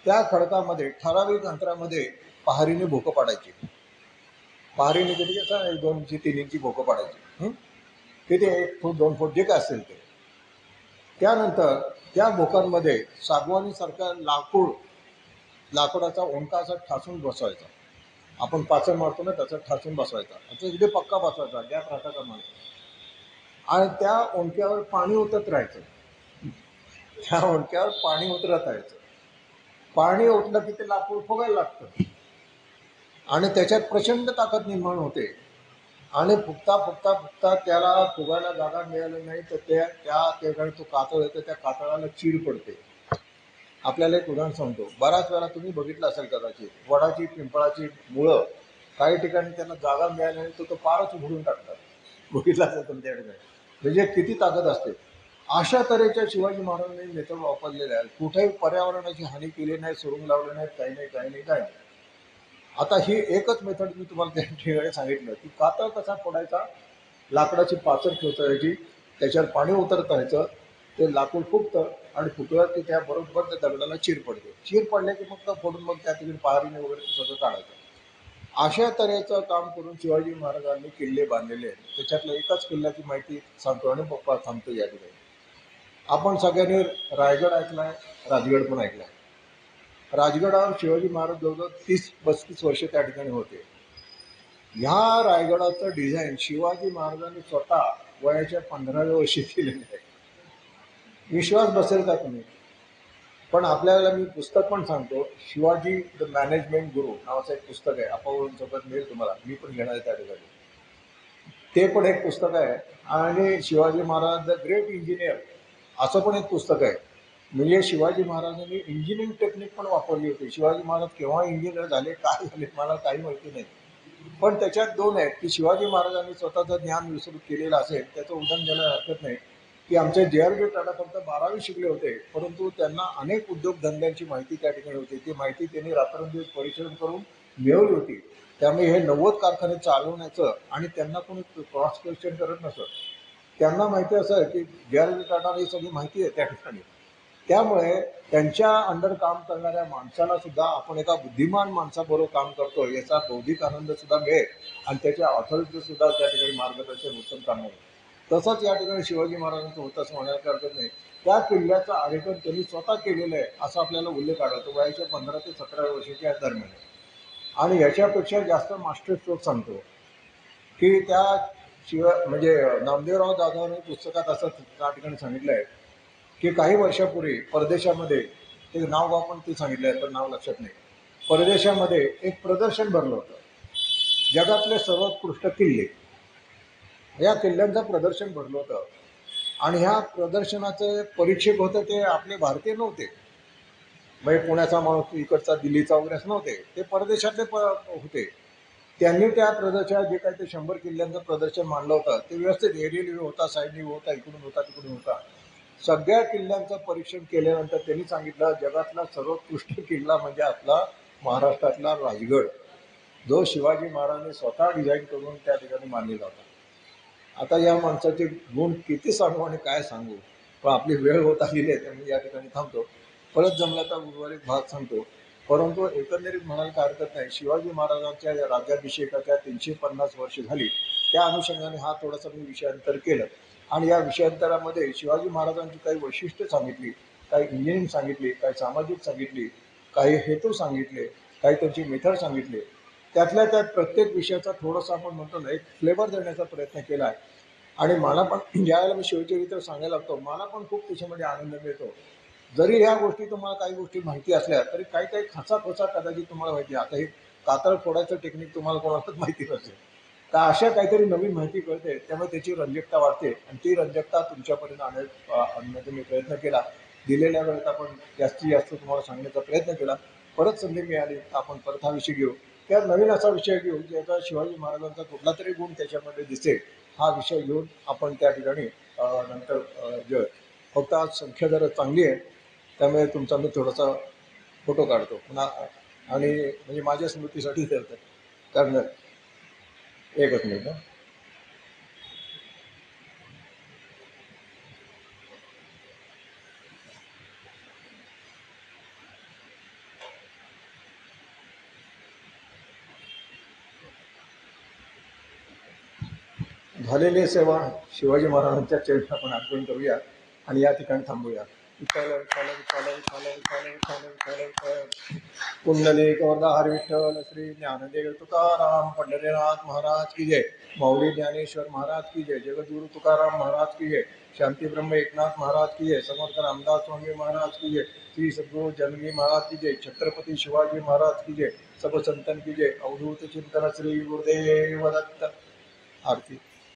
त्या खडकामध्ये ठराविक अंतरामध्ये पहारीने भोकं पाडायची. पहारीने किती कसं 1-2 इंची 3 इंची भोकं पाडायची. किती 1 फूट 2 फूट जे काय असेल ते. त्यानंतर त्या भोकांमध्ये सागवानीसारखा लाकडाचा ओंका असा ठासून बसवायचा. आपण पाचन मारतो ना तसं ठासून बसवायचा. आता इथे पक्का बसवायचा गॅप राहता कामा नये. आणि त्या ओंक्यावर पाणी उतरत राहायचं. त्या ओंक्यावर पाणी उतरत राहायचं. पाणी ओतलं की ते लाकूड फुगायला लागतं आणि त्याच्यात प्रचंड ताकद निर्माण होते. आणि फुगता त्याला फुगायला जागा मिळाली नाही तर त्या ठिकाणी तो कातळ येतो, त्या कातळाला चीड पडते. आपल्याला एक उदाहरण सांगतो. बऱ्याच वेळा तुम्ही बघितलं असेल कदाचित, वडाची पिंपळाची मुळं काही ठिकाणी त्यांना जागा मिळाली नाही तर तो पारच उघडून टाकतात. बघितलं असेल तुमच्या ठिकाणी. म्हणजे किती ताकद असते. अशा तऱ्हेच्या शिवाजी महाराजांनी मेथड वापरलेल्या आहेत. कुठेही पर्यावरणाची हानी केली नाही, सुरुंग लावले नाहीत, काही नाही. आता ही एकच मेथड मी तुम्हाला त्या ठिकाणी सांगितलं की कातळ कसा फोडायचा, लाकडाची पाचर ठेवायची, त्याच्यावर पाणी उतरत राहायचं, ते लाकूड फुगतं आणि फुटलं की त्या बरोबर त्या दगडाला चीर पडते. चीर पडले की मग फोडून मग त्या ठिकाणी पहारीने वगैरे सगळं काढायचं. अशा तऱ्हेचं काम करून शिवाजी महाराजांनी किल्ले बांधलेले आहेत. त्याच्यातलं एकाच किल्ल्याची माहिती सांगतो आणि पप्पा थांबतो या ठिकाणी. आपण सगळ्यांनी रायगड ऐकलाय, राजगड पण ऐकलाय. राजगडावर शिवाजी महाराज जवळजवळ 30-35 वर्ष त्या ठिकाणी होते. ह्या रायगडाचं डिझाईन शिवाजी महाराजांनी स्वतः वयाच्या 15व्या वर्षी केलेलं आहे. विश्वास बसेल का तुम्ही? पण आपल्याला मी पुस्तक पण सांगतो, शिवाजी द मॅनेजमेंट गुरु नावाचं एक पुस्तक आहे. सोबत मिळेल तुम्हाला, मी पण घेणार आहे त्या ठिकाणी. ते पण एक पुस्तक आहे. आणि Shivaji Maharaj the great engineer असं पण एक पुस्तक आहे. म्हणजे शिवाजी महाराजांनी इंजिनिअरिंग टेक्निक पण वापरली होती. शिवाजी महाराज केव्हा इंजिनियर झाले, काय झाले, मला काही माहिती नाही. पण त्याच्यात 2 आहेत की शिवाजी महाराजांनी स्वतःचं ज्ञान विसरून केलेलं असेल त्याचं उदाहरण द्यायला हरकत नाही की आमचे जे.आर.डी. टाटा फक्त 12वी शिकले होते, परंतु त्यांना अनेक उद्योगधंद्यांची माहिती त्या ठिकाणी होती. ती माहिती त्यांनी रात्रंदिवस परिश्रम करून मिळवली होती. त्यामुळे हे 90 कारखाने चालवण्याचं आणि त्यांना कोणी क्रॉस क्वेश्चन करत नसत. त्यांना माहिती असं आहे की जे.आर.डी. टाटा ही सगळी माहिती आहे त्या ठिकाणी. त्यामुळे त्यांच्या अंडर काम करणाऱ्या माणसाला सुद्धा आपण एका बुद्धिमान माणसाबरोबर काम करतो याचा बौद्धिक आनंद सुद्धा मिळेल आणि त्याच्या ऑथॉरिटी सुद्धा त्या ठिकाणी मार्गदर्शन उत्तम काम होईल. तसंच या ठिकाणी शिवाजी महाराजांचं होतं असं म्हणायला हरकत नाही त्या किल्ल्याचं आरेखन त्यांनी स्वतः केलेलं आहे असा आपल्याला उल्लेख आढळतो वयाच्या 15 ते 17 वर्षाच्या दरम्यान. आणि याच्यापेक्षा जास्त मास्टर स्ट्रोक सांगतो की त्या म्हणजे नामदेवराव जाधवांनी पुस्तकात असं त्या ठिकाणी सांगितलं आहे की काही वर्षापूर्वी परदेशामध्ये, ते नाव गाव पण ते सांगितलं आहे पण नाव लक्षात नाही, परदेशामध्ये एक प्रदर्शन भरलं होतं, जगातले सर्वोत्कृष्ट किल्ले, या किल्ल्यांचं प्रदर्शन भरलं होतं. आणि ह्या प्रदर्शनाचे परीक्षक होते ते आपले भारतीय नव्हते, म्हणजे पुण्याचा माणूस इकडचा दिल्लीचा वगैरे नव्हते, ते परदेशातले होते. त्यांनी त्या प्रदर्शनात जे काही ते 100 किल्ल्यांचं प्रदर्शन मांडलं होतं ते व्यवस्थित एरियल व्ह्यू होता, साईड व्ह्यू होता, इकडून होता तिकडून होता. सगळ्या किल्ल्यांचं परीक्षण केल्यानंतर त्यांनी सांगितलं जगातला सर्वोत्कृष्ट किल्ला म्हणजे आपला महाराष्ट्रातला राजगड, जो शिवाजी महाराजांनी स्वतः डिझाईन करून त्या ठिकाणी मांडलेला होता. आता या माणसाचे गुण किती सांगू आणि काय सांगू, पण आपली वेळ होत आलेली आहे त्यामुळे या ठिकाणी थांबतो. परत जमला तर उर्वरित भाग सांगतो. परंतु एकंदरीत म्हणायला काय हरकत नाही, शिवाजी महाराजांच्या राज्याभिषेकाच्या 350 वर्ष झाली, त्या अनुषंगाने हा थोडासा मी विषयांतर केलं. आणि या विषयांतरामध्ये शिवाजी महाराजांची काही वैशिष्ट्य सांगितली, काही इंजिनिअरिंग सांगितली, काही सामाजिक सांगितली, काही हेतू सांगितले, काही त्यांची मेथड सांगितले. त्यातल्या त्यात प्रत्येक विषयाचा थोडासा आपण म्हणतो ना एक फ्लेवर देण्याचा प्रयत्न केला आहे. आणि मला पण ज्यावेळेला मी शिवचरित्र सांगायला लागतो मला पण खूप त्याच्यामध्ये आनंद मिळतो. जरी ह्या गोष्टी तुम्हाला काही गोष्टी माहिती असल्या तरी काही काही खचाखोचा कदाचित तुम्हाला माहिती. आता हे कातळ फोडायचं टेक्निक तुम्हाला कोणालाच माहिती नसेल, तर अशा काहीतरी नवीन माहिती कळते, त्यामुळे त्याची रंजकता वाढते आणि ती रंजकता तुमच्यापर्यंत आणण्याचा मी प्रयत्न केला. दिलेल्या वेळेत आपण जास्तीत जास्त तुम्हाला सांगण्याचा प्रयत्न केला. परत संधी मिळाली आपण परत हा विषय घेऊ, त्यात नवीन असा विषय घेऊ ज्याचा शिवाजी महाराजांचा कुठला तरी गुण त्याच्यामध्ये दिसेल, हा विषय घेऊन आपण त्या ठिकाणी नंतर जे फक्त आज संख्या जरा चांगली आहे त्यामुळे तुमचा मी थोडासा फोटो काढतो पुन्हा आणि म्हणजे माझ्या स्मृतीसाठी ठेवतो. कारण एकच मिनिट. झालेली सेवा शिवाजी महाराजांच्या चरणी आपण अर्पण करूया आणि या ठिकाणी थांबूया. कुंडलिक वरदाहरी विठ्ठल श्री ज्ञानदेव तुकाराम पंढरीनाथ महाराज की जय. माऊली ज्ञानेश्वर महाराज की जय. जगद्गुरु तुकाराम महाराज की जय. शांती ब्रह्म एकनाथ महाराज की जय. समर्थ रामदास स्वामी महाराज की जय. श्री सद्गुरु जननी महाराज की जय. छत्रपती शिवाजी महाराज की जय. सब संतन की जय. अवधूत चिंतन श्री गुरुदेव दत्त. आरती.